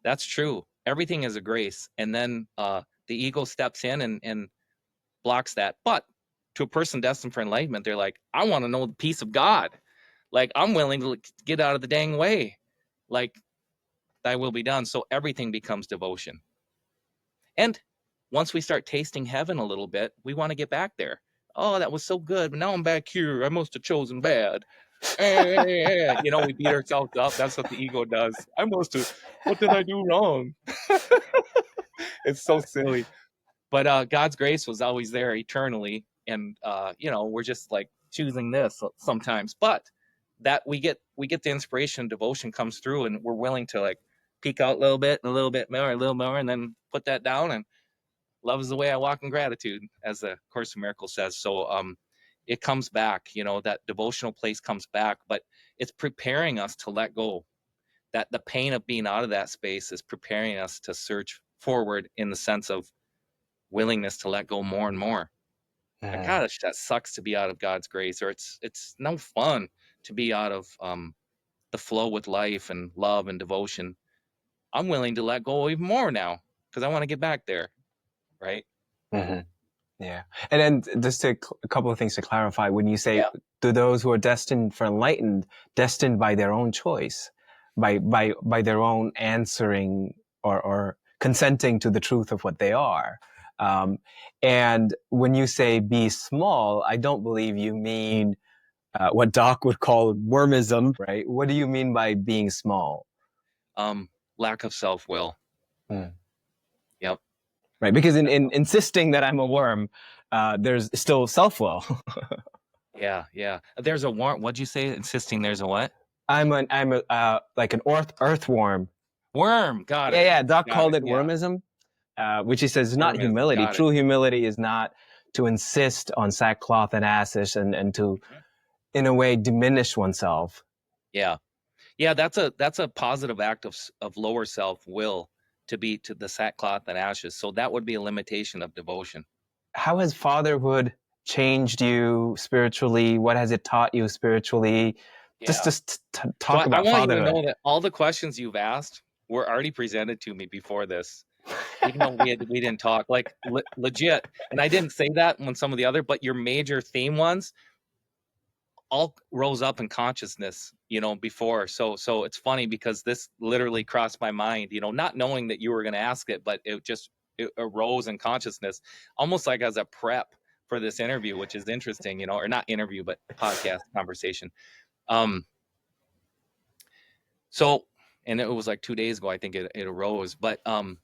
that's true. Everything is a grace, and then the ego steps in and blocks that. But to a person destined for enlightenment, they're like, I want to know the peace of God. Like, I'm willing to get out of the dang way. Like, thy will be done. So everything becomes devotion. And once we start tasting heaven a little bit, we want to get back there. Oh, that was so good, but now I'm back here. I must have chosen bad. We beat ourselves up. That's what the ego does. What did I do wrong? It's so silly. But God's grace was always there eternally. And, we're just like choosing this sometimes. But that we get the inspiration, devotion comes through, and we're willing to like peek out a little bit and a little bit more, a little more, and then put that down. And love is the way I walk in gratitude, as the Course in Miracles says. So it comes back, that devotional place comes back, but it's preparing us to let go. That the pain of being out of that space is preparing us to surge forward in the sense of willingness to let go more and more. Gosh, that sucks to be out of God's grace, or it's no fun to be out of the flow with life and love and devotion. I'm willing to let go even more now because I want to get back there, right? Mm-hmm. Yeah. And then just a couple of things to clarify. When you say, Yeah. to those who are destined for enlightened, destined by their own choice, by their own answering or consenting to the truth of what they are. And when you say be small, I don't believe you mean what Doc would call wormism, right? What do you mean by being small? Lack of self-will. Yep. Right, because in insisting that I'm a worm, there's still self-will. Yeah. There's a worm. What'd you say? Insisting there's a what? I'm a like an earthworm. Worm. Got it. Yeah. Doc Got called it. it Yeah. wormism, which he says is not Wormism. humility. Got it. True humility is not to insist on sackcloth and ashes and to, in a way, diminish oneself. Yeah. That's a positive act of lower self-will, to be to the sackcloth and ashes. So that would be a limitation of devotion. How has fatherhood changed you spiritually? What has it taught you spiritually? Yeah. Just talk So about I want you to fatherhood. know that all the questions you've asked were already presented to me before this, even though we didn't talk, like legit. And I didn't say that when some of the other, but your major theme ones all rose up in consciousness, before. So it's funny because this literally crossed my mind, not knowing that you were going to ask it, but it arose in consciousness, almost like as a prep for this interview, which is interesting, or not interview, but podcast conversation. So, and it was like 2 days ago, I think it arose, but, do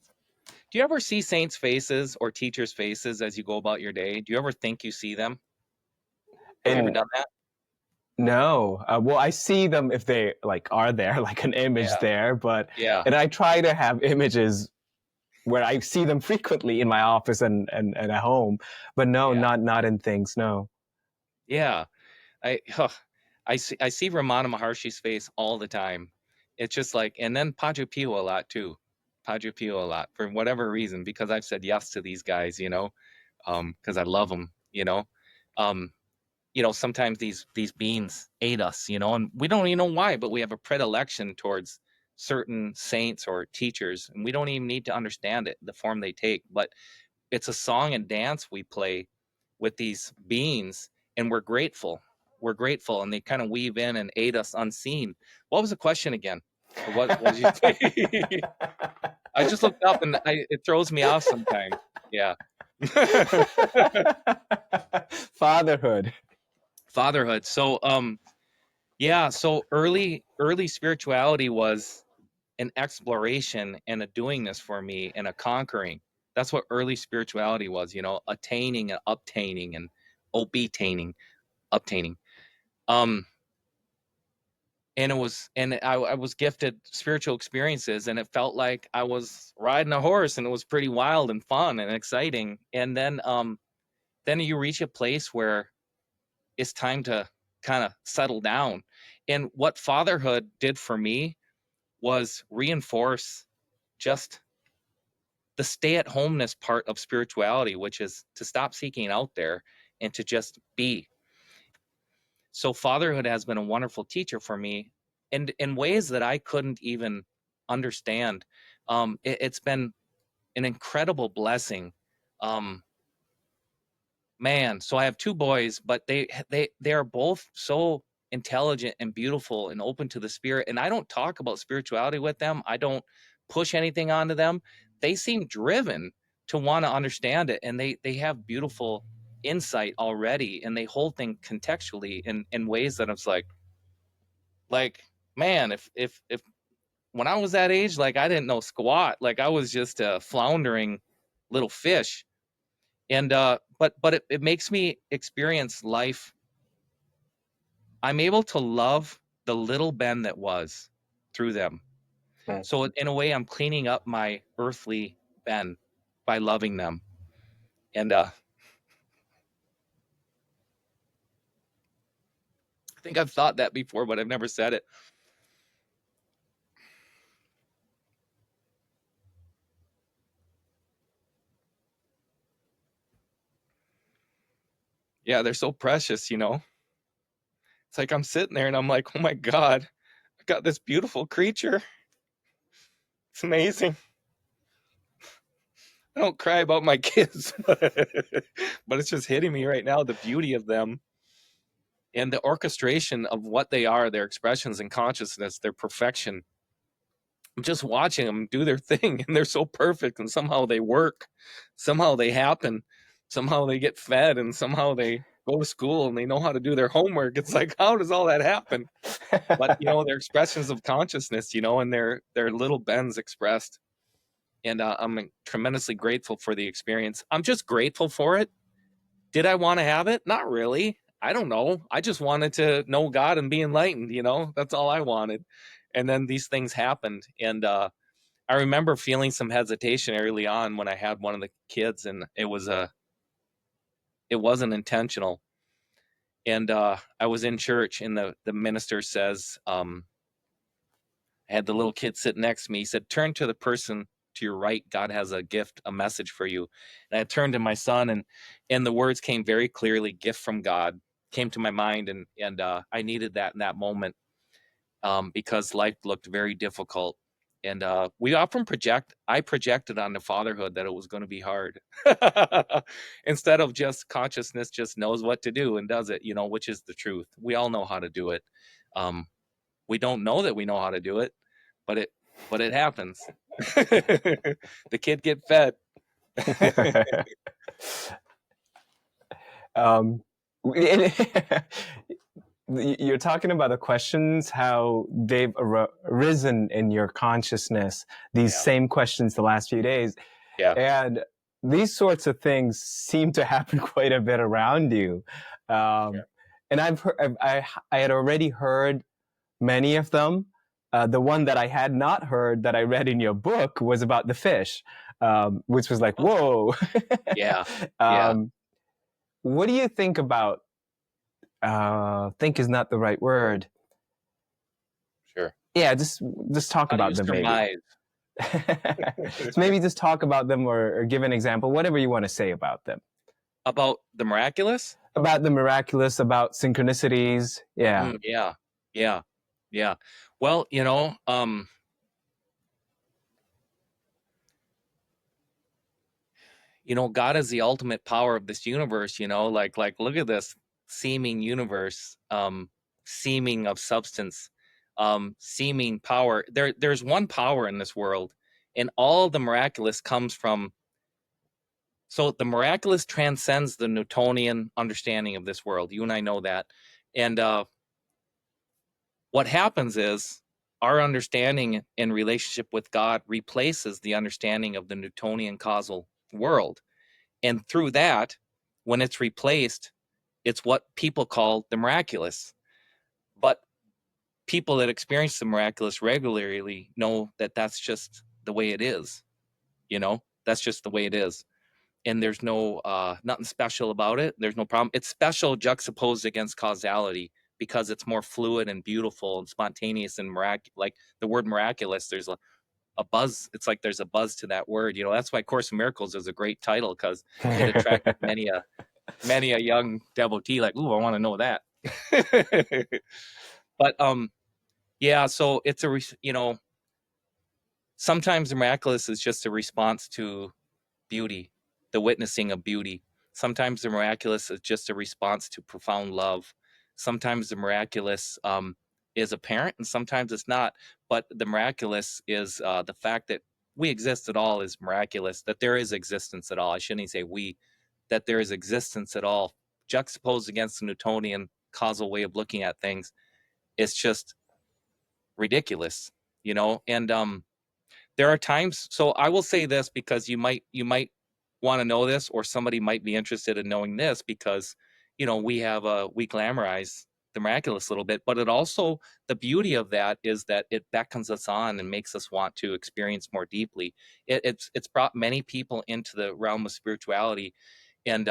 you ever see saints' faces or teachers' faces as you go about your day? Do you ever think you see them? Have you ever done that? No. Well, I see them if they are there, like an image there, but and I try to have images where I see them frequently in my office and at home, but no, not in things. No. Yeah. I see Ramana Maharshi's face all the time. It's just like, and then Padre Pio a lot too. Padre Pio a lot for whatever reason, because I've said yes to these guys, because I love them, sometimes these beings aid us, and we don't even know why, but we have a predilection towards certain saints or teachers, and we don't even need to understand it, the form they take. But it's a song and dance we play with these beings, and we're grateful. We're grateful, and they kind of weave in and aid us unseen. What was the question again? Or what did you say? I just looked up, and it throws me off sometimes. Yeah. Fatherhood. So, so early spirituality was an exploration and a doingness for me, and a conquering. That's what early spirituality was, attaining and obtaining and obtaining. And I was gifted spiritual experiences, and it felt like I was riding a horse, and it was pretty wild and fun and exciting. And then you reach a place where it's time to kind of settle down. And what fatherhood did for me was reinforce just the stay-at-homeness part of spirituality, which is to stop seeking out there and to just be. So fatherhood has been a wonderful teacher for me, and in ways that I couldn't even understand. It's been an incredible blessing. Man, so I have two boys, but they are both so intelligent and beautiful and open to the spirit. And I don't talk about spirituality with them. I don't push anything onto them. They seem driven to want to understand it, and they have beautiful insight already, and they hold things contextually in ways that it's like, man, if when I was that age, like, I didn't know squat, like I was just a floundering little fish. And but it makes me experience life. I'm able to love the little Ben that was through them. So in a way, I'm cleaning up my earthly Ben by loving them. And I think I've thought that before, but I've never said it. Yeah, they're so precious, It's like I'm sitting there and I'm like, oh my God, I got this beautiful creature. It's amazing. I don't cry about my kids, but it's just hitting me right now, the beauty of them and the orchestration of what they are, their expressions and consciousness, their perfection. I'm just watching them do their thing, and they're so perfect, and somehow they work, somehow they happen, somehow they get fed, and somehow they go to school and they know how to do their homework. It's like, how does all that happen? But they're expressions of consciousness, and they're little Bens expressed. And I'm tremendously grateful for the experience. I'm just grateful for it. Did I want to have it? Not really. I don't know. I just wanted to know God and be enlightened, That's all I wanted. And then these things happened. And I remember feeling some hesitation early on when I had one of the kids, and it wasn't intentional. And I was in church, and the minister says, I had the little kid sit next to me. He said, turn to the person to your right. God has a gift, a message for you. And I turned to my son, and the words came very clearly, gift from God, came to my mind. And I needed that in that moment, because life looked very difficult. And we often I projected on the fatherhood that it was going to be hard, instead of just consciousness just knows what to do and does it, which is the truth. We all know how to do it. We don't know that we know how to do it, but it happens. The kid get fed. You're talking about the questions, how they've arisen in your consciousness, these same questions the last few days. Yeah. And these sorts of things seem to happen quite a bit around you. And I had already heard many of them. The one that I had not heard that I read in your book was about the fish, which was like, whoa. Yeah. What do you think about, think is not the right word. Sure. Yeah, just talk about them maybe. So maybe just talk about them or give an example, whatever you want to say about them. About the miraculous? About the miraculous, about synchronicities. Yeah. Yeah. Well, God is the ultimate power of this universe, like look at this seeming universe, seeming of substance, seeming power. There's one power in this world, and all the miraculous comes from. So the miraculous transcends the Newtonian understanding of this world. You and I know that. And what happens is our understanding in relationship with God replaces the understanding of the Newtonian causal world. And through that, when it's replaced, it's what people call the miraculous. But people that experience the miraculous regularly know that that's just the way it is. That's just the way it is. And there's no nothing special about it. There's no problem. It's special juxtaposed against causality because it's more fluid and beautiful and spontaneous and miraculous. Like the word miraculous, there's a buzz. It's like there's a buzz to that word. That's why Course in Miracles is a great title, because it attracted many a young devotee. Like, ooh, I want to know that. But yeah. So it's sometimes the miraculous is just a response to beauty, the witnessing of beauty. Sometimes the miraculous is just a response to profound love. Sometimes the miraculous is apparent, and sometimes it's not. But the miraculous is the fact that we exist at all is miraculous, that there is existence at all. I shouldn't even say we, that there is existence at all. Juxtaposed against the Newtonian causal way of looking at things, it's just ridiculous, and there are times. So I will say this, because you might want to know this, or somebody might be interested in knowing this, because we glamorize the miraculous a little bit, but it also, the beauty of that is that it beckons us on and makes us want to experience more deeply. It's brought many people into the realm of spirituality, and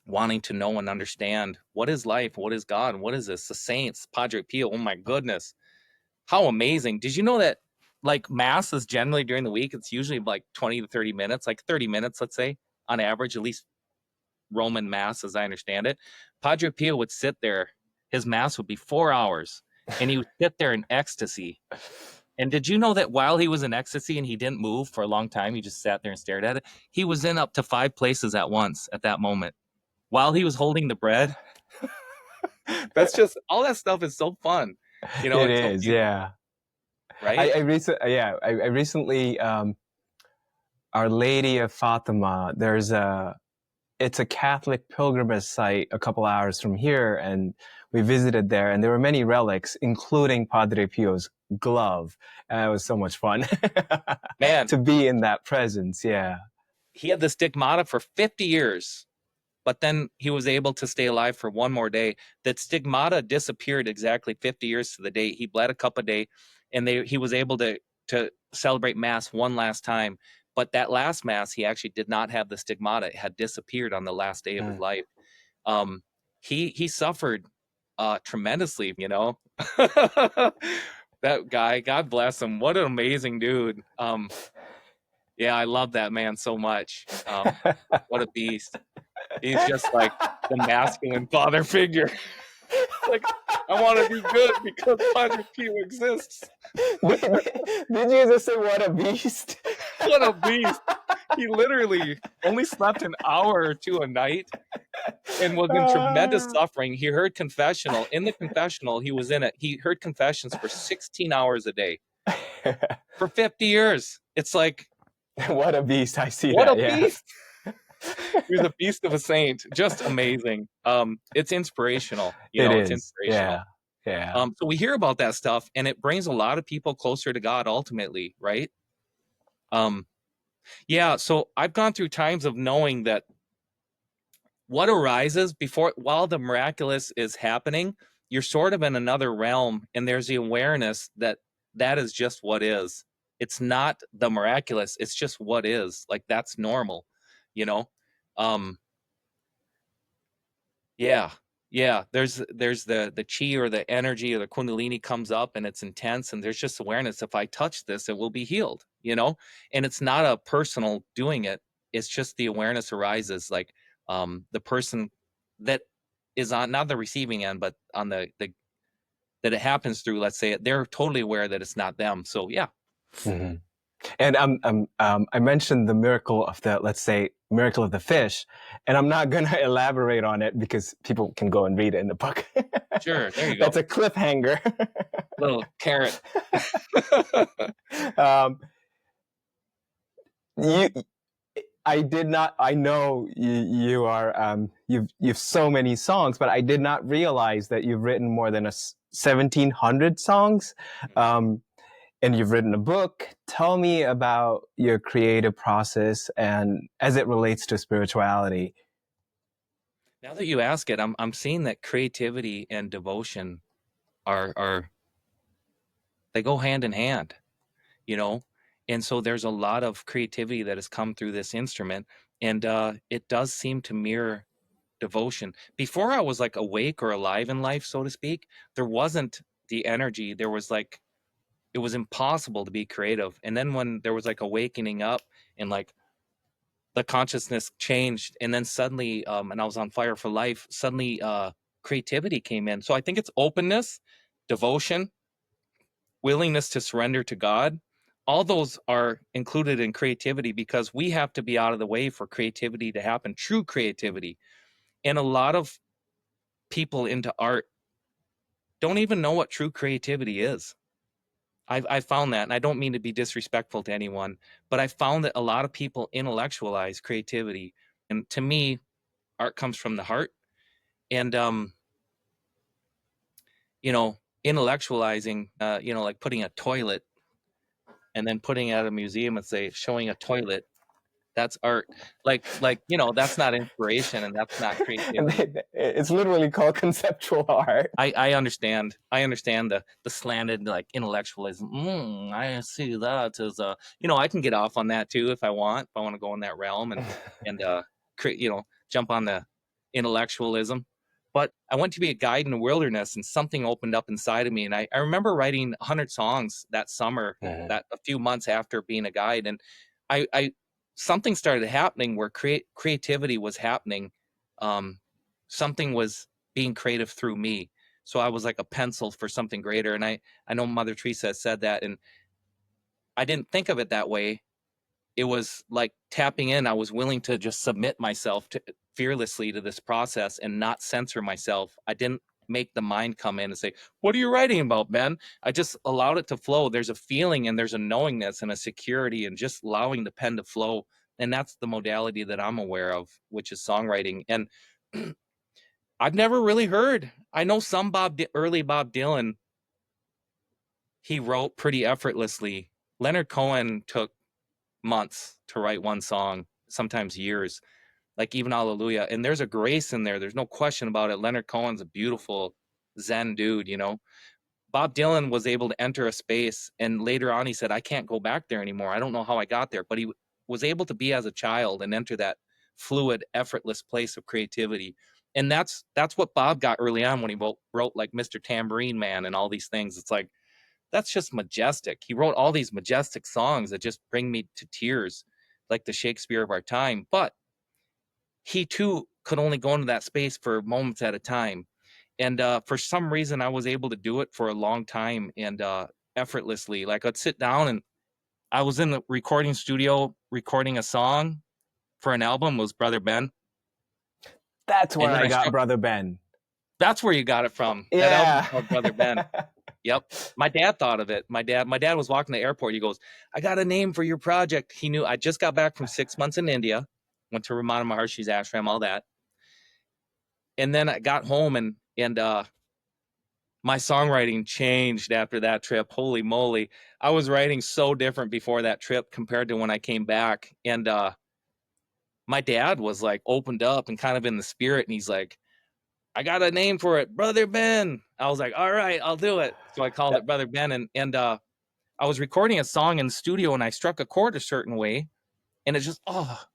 wanting to know and understand what is life, what is God, and what is this, the saints, Padre Pio. Oh my goodness, how amazing. Did you know that like mass is generally during the week, it's usually like 20 to 30 minutes, like 30 minutes, let's say, on average, at least Roman mass, as I understand it. Padre Pio would sit there, his mass would be 4 hours, and he would sit there in ecstasy. And did you know that while he was in ecstasy and he didn't move for a long time, he just sat there and stared at it, he was in up to 5 places at once at that moment while he was holding the bread? That's just, all that stuff is so fun. It is, yeah. right? I recently, Our Lady of Fatima, it's a Catholic pilgrimage site a couple hours from here, and we visited there, and there were many relics, including Padre Pio's glove. And it was so much fun Man, to be in that presence. Yeah. he had the stigmata for 50 years, but then he was able to stay alive for one more day. That stigmata disappeared exactly 50 years to the day. He bled a cup a day, and he was able to celebrate Mass one last time. But that last Mass, he actually did not have the stigmata. It had disappeared on the last day of his life. He suffered tremendously, you know. That guy, God bless him. What an amazing dude. Yeah, I love that man so much. What a beast. He's just like the masculine father figure. Like, I want to be good because Padre Pio exists. Did you just say what a beast? What a beast. He literally only slept an hour or two a night and was in tremendous suffering. He heard confessional. In the confessional, he was in it. He heard confessions for 16 hours a day for 50 years. It's like, what a beast. I see what that. a Yeah. beast. He was a beast of a saint. Just amazing. It's inspirational. It's inspirational. Yeah. So we hear about that stuff, and it brings a lot of people closer to God ultimately, right? Yeah, so I've gone through times of knowing that what arises while the miraculous is happening, you're sort of in another realm, and there's the awareness that is just what is. It's not the miraculous, it's just what is. Like, that's normal, you know? Yeah. There's the chi or the energy or the kundalini comes up, and it's intense, and there's just awareness. If I touch this, it will be healed, and it's not a personal doing it. It's just the awareness arises, like the person that is on, not the receiving end, but on the that it happens through, let's say, they're totally aware that it's not them. So yeah. Mm-hmm. And I mentioned the miracle of miracle of the fish, and I'm not going to elaborate on it because people can go and read it in the book. Sure, there you go. That's a cliffhanger. Little carrot. I know you are, you've so many songs, but I did not realize that you've written more than 1,700 songs. And you've written a book. Tell me about your creative process and as it relates to spirituality. Now that you ask it, I'm seeing that creativity and devotion are they go hand in hand, and so there's a lot of creativity that has come through this instrument, and it does seem to mirror devotion. Before I was like awake or alive in life, so to speak, there wasn't the energy. There was like, it was impossible to be creative. And then when there was like awakening up and like the consciousness changed, and then suddenly and I was on fire for life, suddenly creativity came in. So I think it's openness, devotion, willingness to surrender to God. All those are included in creativity, because we have to be out of the way for creativity to happen, true creativity. And a lot of people into art don't even know what true creativity is. I've found that, and I don't mean to be disrespectful to anyone, but I found that a lot of people intellectualize creativity. And to me, art comes from the heart. And, intellectualizing, like putting a toilet and then putting it at a museum and showing a toilet, that's art. Like, that's not inspiration, and that's not creativity. It's literally called conceptual art. I understand. I understand the slanted like intellectualism. I see that as I can get off on that too if I want. If I want to go in that realm and create, jump on the intellectualism. But I went to be a guide in the wilderness, and something opened up inside of me. And I remember writing 100 songs that summer, that a few months after being a guide, and I something started happening where creativity was happening. Something was being creative through me. So I was like a pencil for something greater. And I know Mother Teresa said that, and I didn't think of it that way. It was like tapping in. I was willing to just submit myself fearlessly to this process and not censor myself. I didn't make the mind come in and say, what are you writing about, Ben? I just allowed it to flow. There's a feeling and there's a knowingness and a security and just allowing the pen to flow. And that's the modality that I'm aware of, which is songwriting. And I've never really heard. I know some early Bob Dylan, he wrote pretty effortlessly. Leonard Cohen took months to write one song, sometimes years, like even Hallelujah. And there's a grace in there. There's no question about it. Leonard Cohen's a beautiful Zen dude, you know. Bob Dylan was able to enter a space, and later on he said, I can't go back there anymore. I don't know how I got there, but he was able to be as a child and enter that fluid, effortless place of creativity. And that's what Bob got early on when he wrote like Mr. Tambourine Man and all these things. It's like, that's just majestic. He wrote all these majestic songs that just bring me to tears, like the Shakespeare of our time. But he too could only go into that space for moments at a time. And for some reason, I was able to do it for a long time and effortlessly. Like I'd sit down and I was in the recording studio recording a song for an album. It was Brother Ben. That's where I got Brother Ben. That's where you got it from. Yeah. That album called Brother Ben. Yep. My dad thought of it. My dad was walking the airport. He goes, I got a name for your project. He knew I just got back from 6 months in India, went to Ramana Maharshi's ashram, all that. And then I got home and my songwriting changed after that trip. Holy moly. I was writing so different before that trip compared to when I came back. And my dad was like opened up and kind of in the spirit. And he's like, I got a name for it, Brother Ben. I was like, all right, I'll do it. So I called it Brother Ben. And I was recording a song in the studio and I struck a chord a certain way. And it just,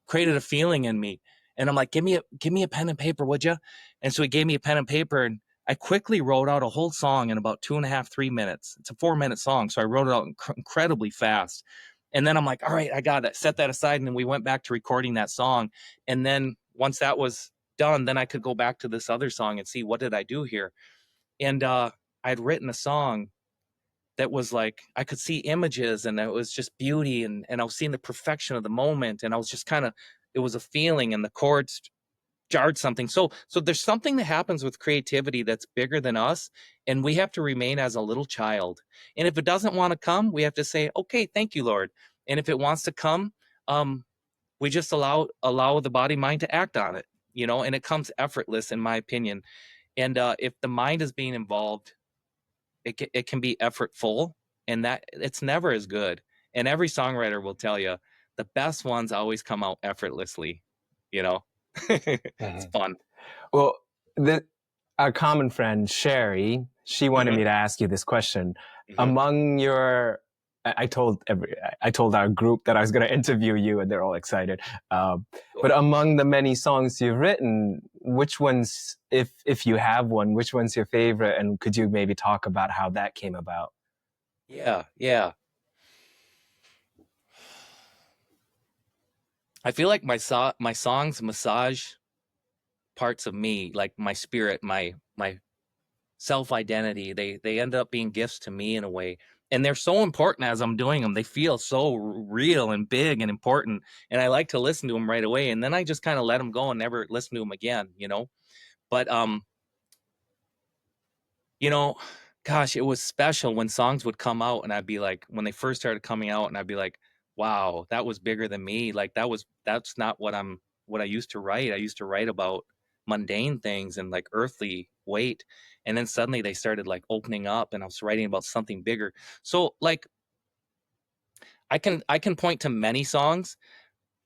created a feeling in me. And I'm like, give me a pen and paper, would you? And so he gave me a pen and paper and I quickly wrote out a whole song in about 2.5, 3 minutes. It's a 4-minute song. So I wrote it out incredibly fast. And then I'm like, all right, I got it. Set that aside. And then we went back to recording that song. And then once that was done, then I could go back to this other song and see what did I do here. And I had written a song that was like, I could see images and it was just beauty. And I was seeing the perfection of the moment. And I was just it was a feeling and the chords jarred something. So there's something that happens with creativity that's bigger than us. And we have to remain as a little child. And if it doesn't want to come, we have to say, okay, thank you, Lord. And if it wants to come, we just allow the body mind to act on it, you know, and it comes effortless in my opinion. And if the mind is being involved, it can be effortful, and that it's never as good. And every songwriter will tell you the best ones always come out effortlessly, you know. It's fun. Well, our common friend Sherry, she wanted me to ask you this question. Among your, I told our group that I was going to interview you, and they're all excited. But among the many songs you've written, which ones, if you have one, which one's your favorite? And could you maybe talk about how that came about? Yeah. I feel like my songs massage parts of me, like my spirit, my self-identity. They end up being gifts to me in a way. And they're so important as I'm doing them. They feel so real and big and important. And I like to listen to them right away. And then I just kind of let them go and never listen to them again, you know? But, you know, gosh, it was special when songs would come out and I'd be like, when they first started coming out and I'd be like, wow, that was bigger than me. Like that's not what I used to write. I used to write about mundane things and like earthly weight. And then suddenly they started like opening up and I was writing about something bigger. So like, I can point to many songs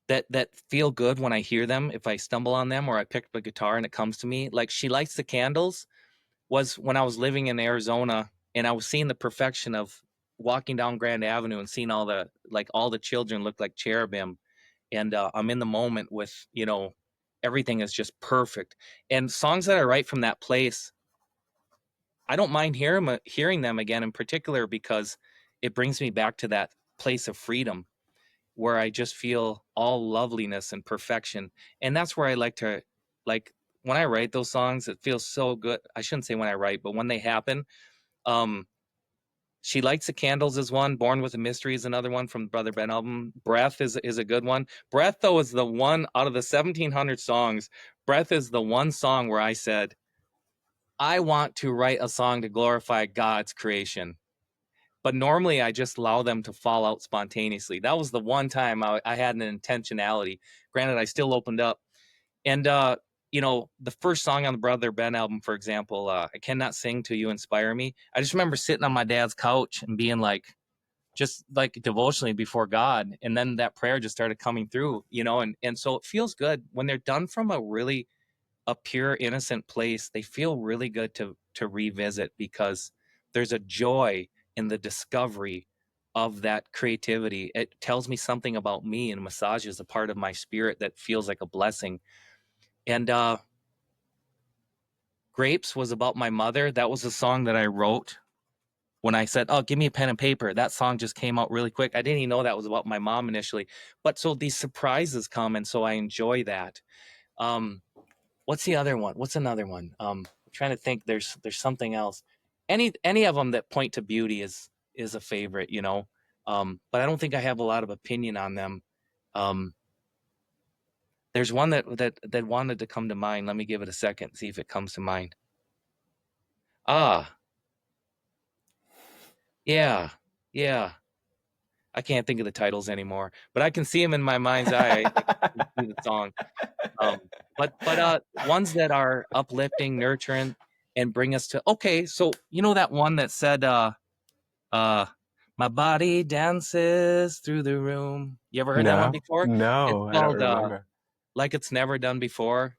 that feel good when I hear them, if I stumble on them or I pick up a guitar and it comes to me. Like She Lights the Candles was when I was living in Arizona and I was seeing the perfection of walking down Grand Avenue and seeing all the children look like cherubim. And I'm in the moment with, you know, everything is just perfect. And songs that I write from that place, I don't mind hearing them again in particular because it brings me back to that place of freedom where I just feel all loveliness and perfection. And that's where I like to, like, when I write those songs, it feels so good. I shouldn't say when I write, but when they happen. She Lights the Candles is one. Born with a Mystery is another one from the Brother Ben album. Breath is a good one. Breath, though, is the one out of the 1,700 songs. Breath is the one song where I said, I want to write a song to glorify God's creation. But normally I just allow them to fall out spontaneously. That was the one time I had an intentionality. Granted, I still opened up. And, the first song on the Brother Ben album, for example, I Cannot Sing Till You Inspire Me. I just remember sitting on my dad's couch and being like, just like devotionally before God. And then that prayer just started coming through, and so it feels good when they're done from a pure, innocent place. They feel really good to revisit, because there's a joy in the discovery of that creativity. It tells me something about me, and massages a part of my spirit that feels like a blessing. And Grapes was about my mother. That was a song that I wrote when I said, "Oh, give me a pen and paper." That song just came out really quick. I didn't even know that was about my mom initially. But so these surprises come, and so I enjoy that. Um, what's the other one? What's another one? I'm trying to think. There's something else. Any of them that point to beauty is a favorite, but I don't think I have a lot of opinion on them. Um, there's one that wanted to come to mind. Let me give it a second, see if it comes to mind. Ah, yeah, yeah. I can't think of the titles anymore, but I can see them in my mind's eye. I can see the song. Um, but ones that are uplifting, nurturing, and bring us to, okay. So that one that said, uh, "My body dances through the room." You ever heard that one No, before? It's no, I don't called remember. "Like It's Never Done Before."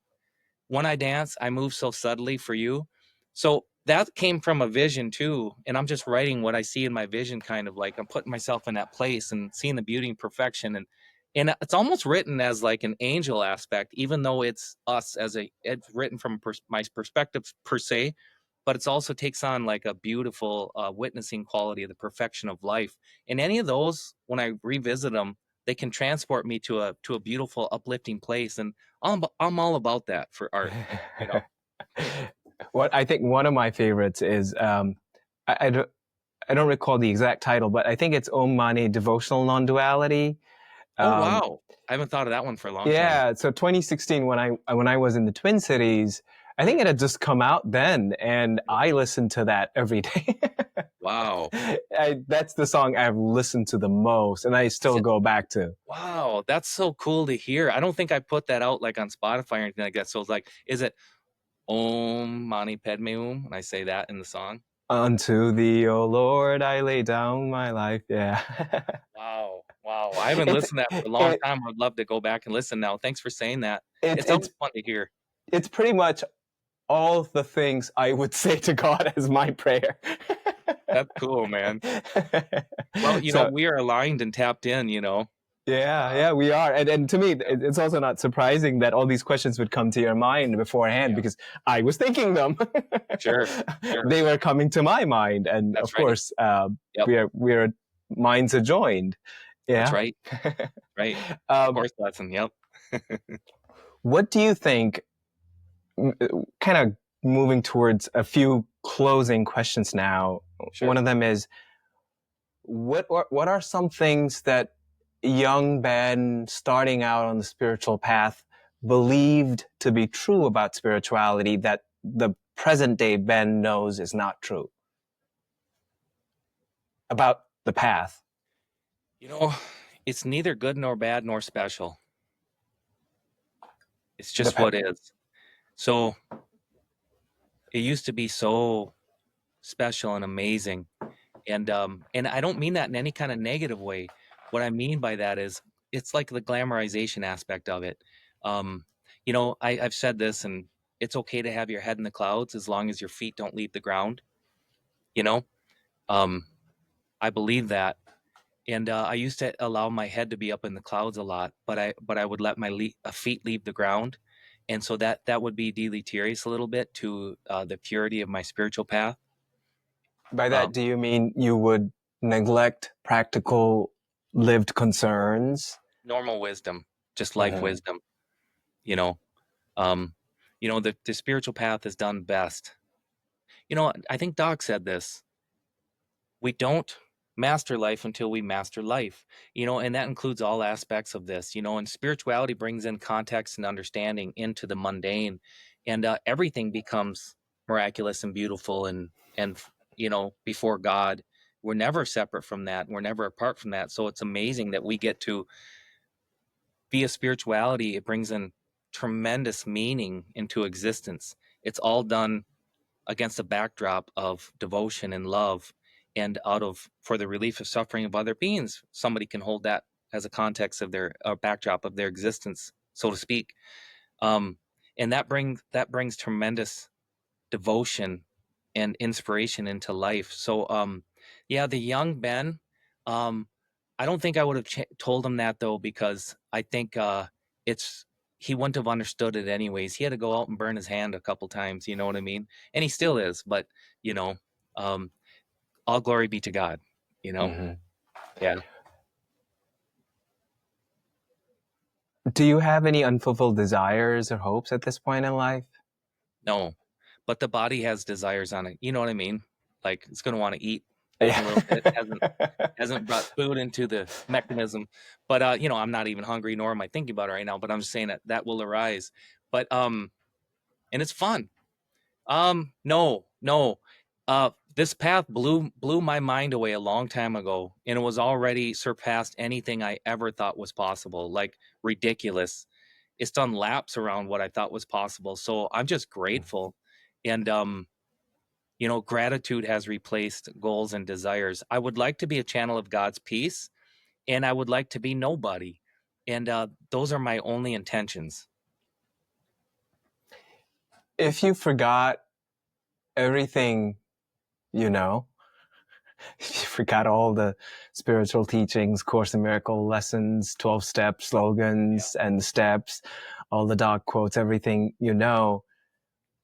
When I dance, I move so subtly for you. So that came from a vision too. And I'm just writing what I see in my vision, kind of like I'm putting myself in that place and seeing the beauty and perfection. And it's almost written as like an angel aspect, even though it's us it's written from my perspective per se, but it's also takes on like a beautiful witnessing quality of the perfection of life. And any of those, when I revisit them, they can transport me to a beautiful, uplifting place. And I'm all about that for art, you know. What I think one of my favorites is I don't recall the exact title, but I think it's Om Mani Devotional Non-Duality. Oh Um, wow, I haven't thought of that one for a long time. yeah, so 2016 when I was in the Twin Cities, I think it had just come out then, and I listened to that every day. Wow, That's the song I've listened to the most, and I is still it? go back to. Wow, that's so cool to hear. I don't think I put that out like on Spotify or anything like that. So it's like, is it Om Mani Padme Hum? And I say that in the song. Unto thee, O Lord, I lay down my life. Yeah. Wow, wow. I haven't it's listened to that for a long it, time. I'd love to go back and listen now. Thanks for saying that. it It's always it's fun to hear. it's pretty much all the things I would say to God as my prayer. That's cool, man. Well, So we are aligned and tapped in. yeah, Uh, yeah, we are. And to me, yep, it's also not surprising that all these questions would come to your mind beforehand yeah, because I was thinking them. sure, sure. They were coming to my mind. And That's of right. course, Yep, we're minds are joined. that's Yeah. right. Right. um, Course lesson. Yep. what do you think, kind of moving towards a few closing questions now? One Sure. of them is, what are some things that young Ben starting out on the spiritual path believed to be true about spirituality that the present day Ben knows is not true about the path? You know, it's neither good nor bad nor special. It's The just pa- what is. So it used to be so special and amazing. And I don't mean that in any kind of negative way. What I mean by that is it's like the glamorization aspect of it. Um, I've said this, and it's okay to have your head in the clouds as long as your feet don't leave the ground, you know? Um, I believe that. And I used to allow my head to be up in the clouds a lot, but I would let my feet leave the ground, and so that would be deleterious a little bit to the purity of my spiritual path. by Um, that, do you mean you would neglect practical lived concerns? Normal wisdom, just life Mhm. wisdom, you know. Um, the spiritual path is done best. I think Doc said this. We don't master life until we master life, and that includes all aspects of this, and spirituality brings in context and understanding into the mundane, and everything becomes miraculous and beautiful, and before God. We're never separate from that. We're never apart from that. So it's amazing that we get to be a spirituality. It brings in tremendous meaning into existence. It's all done against a backdrop of devotion and love, and for the relief of suffering of other beings. Somebody can hold that as a context of their backdrop of their existence, so to speak. And that brings tremendous devotion and inspiration into life. So yeah, the young Ben, um I don't think I would have told him that, though, because I think it's he wouldn't have understood it anyways. He had to go out and burn his hand a couple times, you know what I mean? And he still is, but you know um all glory be to God, you know. Mm-hmm. Yeah. Do you have any unfulfilled desires or hopes at this point in life? No, but the body has desires on it, you know what I mean? Like, it's going to want to eat a Yeah. little bit. Hasn't brought food into the mechanism, but I'm not even hungry, nor am I thinking about it right now, but I'm just saying that will arise. But and it's fun. No, this path blew my mind away a long time ago, and it was already surpassed anything I ever thought was possible. Like, ridiculous. It's done laps around what I thought was possible, so I'm just grateful. And gratitude has replaced goals and desires. I would like to be a channel of God's peace, and I would like to be nobody. And those are my only intentions. If you forgot everything, you know, if you forgot all the spiritual teachings, Course in Miracle lessons, 12-step slogans and steps, all the dog quotes, everything,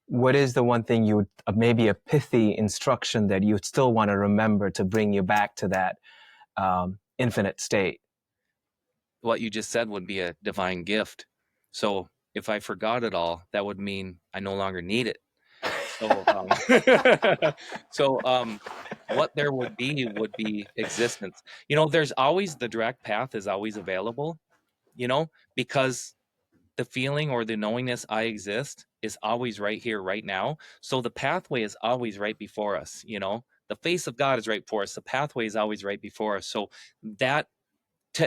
what is the one thing you would, maybe a pithy instruction that you'd still want to remember to bring you back to that infinite state? What you just said would be a divine gift. So if I forgot it all, that would mean I no longer need it. So, what there would be existence. There's always the direct path is always available, because the feeling or the knowingness I exist is always right here, right now. So the pathway is always right before us. The face of God is right before us. The pathway is always right before us. So that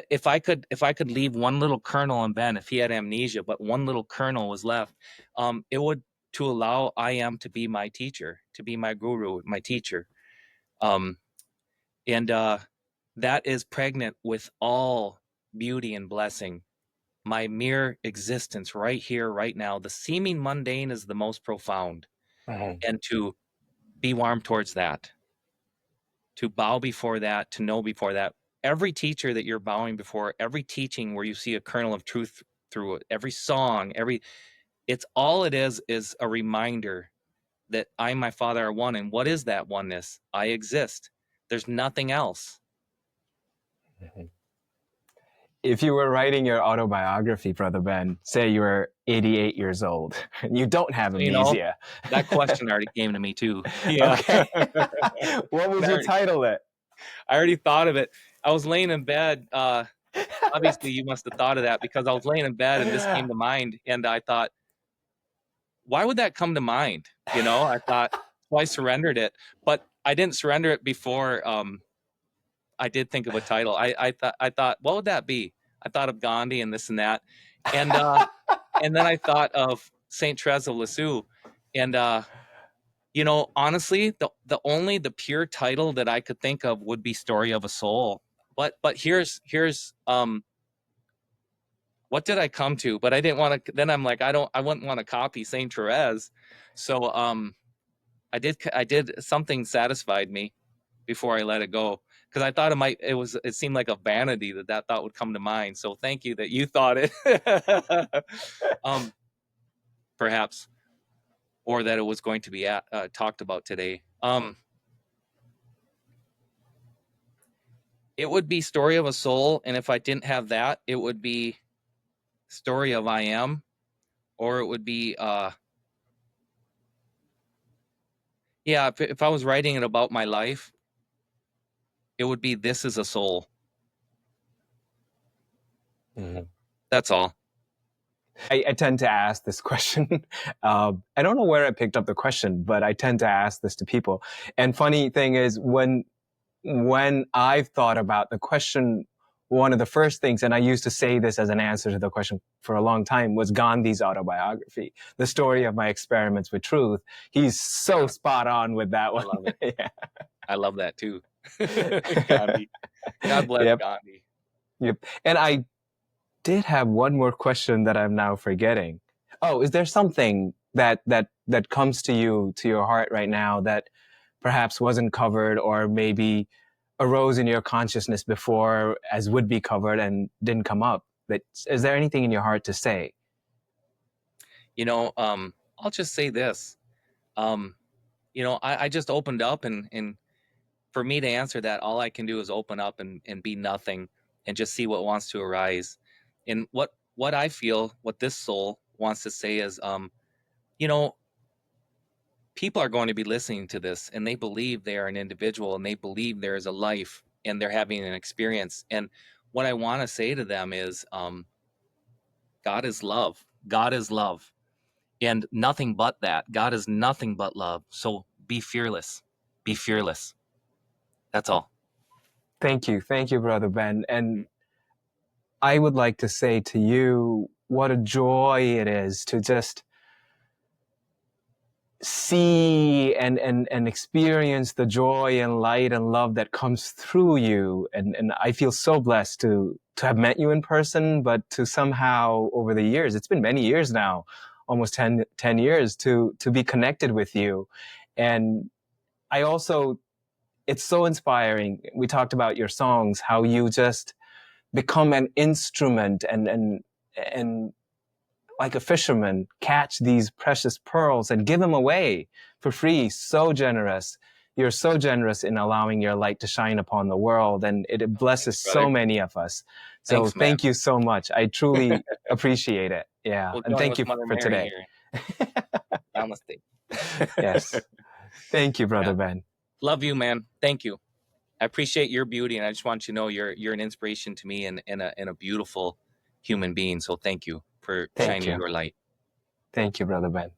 if I could leave one little kernel in Ben, if he had amnesia, but one little kernel was left, it would to allow I am to be my teacher, to be my guru, my teacher, and that is pregnant with all beauty and blessing. My mere existence right here, right now, the seeming mundane is the most profound, and to be warm towards that, to bow before that, to know before that. Every teacher that you're bowing before, every teaching where you see a kernel of truth through it, every song, it's all it is a reminder that I and my Father are one. And what is that oneness? I exist. There's nothing else. If you were writing your autobiography, Brother Ben, say you were 88 years old and you don't have amnesia. That question already came to me too. Yeah. Okay. What would you title it? I already thought of it. I was laying in bed. Obviously, you must have thought of that, because I was laying in bed and this came to mind, and I thought, why would that come to mind? I thought, so I surrendered it, but I didn't surrender it before. I did think of a title. I thought, what would that be? I thought of Gandhi and this and that, and and then I thought of Saint Therese of Lisieux, and honestly, the pure title that I could think of would be Story of a Soul. But here's what did I come to? But I didn't want to. Then I'm like, I wouldn't want to copy Saint Therese, so I did something satisfied me before I let it go, because I thought it seemed like a vanity that thought would come to mind. So thank you that you thought it. Perhaps, or that it was going to be talked about today. It would be Story of a Soul, and if I didn't have that, it would be Story of I Am, or it would be if I was writing it about my life, it would be This is a Soul. Mm-hmm. That's all. I tend to ask this question. I don't know where I picked up the question, but I tend to ask this to people. And funny thing is, when I've thought about the question, one of the first things, and I used to say this as an answer to the question for a long time, was Gandhi's autobiography, the story of my experiments with truth. He's so spot on with that one. I love it. Yeah. I love that too. Gandhi. God bless Yep. Gandhi. Yep. And I did have one more question that I'm now forgetting. Oh, is there something that comes to your heart right now that perhaps wasn't covered, or maybe arose in your consciousness before as would be covered and didn't come up? Is there anything in your heart to say? I'll just say this. I just opened up, and for me to answer that, all I can do is open up and be nothing and just see what wants to arise. And what I feel, what this soul wants to say is, people are going to be listening to this, and they believe they are an individual, and they believe there is a life, and they're having an experience. And what I want to say to them is, God is love. God is love. And nothing but that. God is nothing but love. So be fearless. Be fearless. That's all. Thank you, brother Ben. And I would like to say to you, what a joy it is to just see and experience the joy and light and love that comes through you. And I feel so blessed to have met you in person, but to somehow over the years, it's been many years now, almost 10 years, to be connected with you. And I also, it's so inspiring. We talked about your songs, how you just become an instrument and like a fisherman, catch these precious pearls and give them away for free. So generous. You're so generous in allowing your light to shine upon the world, and it blesses so many of us. So Thanks, man. thank you so much. I truly appreciate it. Yeah. We'll And join thank with you Mother for Mary today. here. Namaste. Yes. Thank you, Brother Ben. Love you, man. Thank you. I appreciate your beauty, and I just want you to know you're an inspiration to me and a beautiful human being. So thank you for shining your light. Thank you, Brother Ben.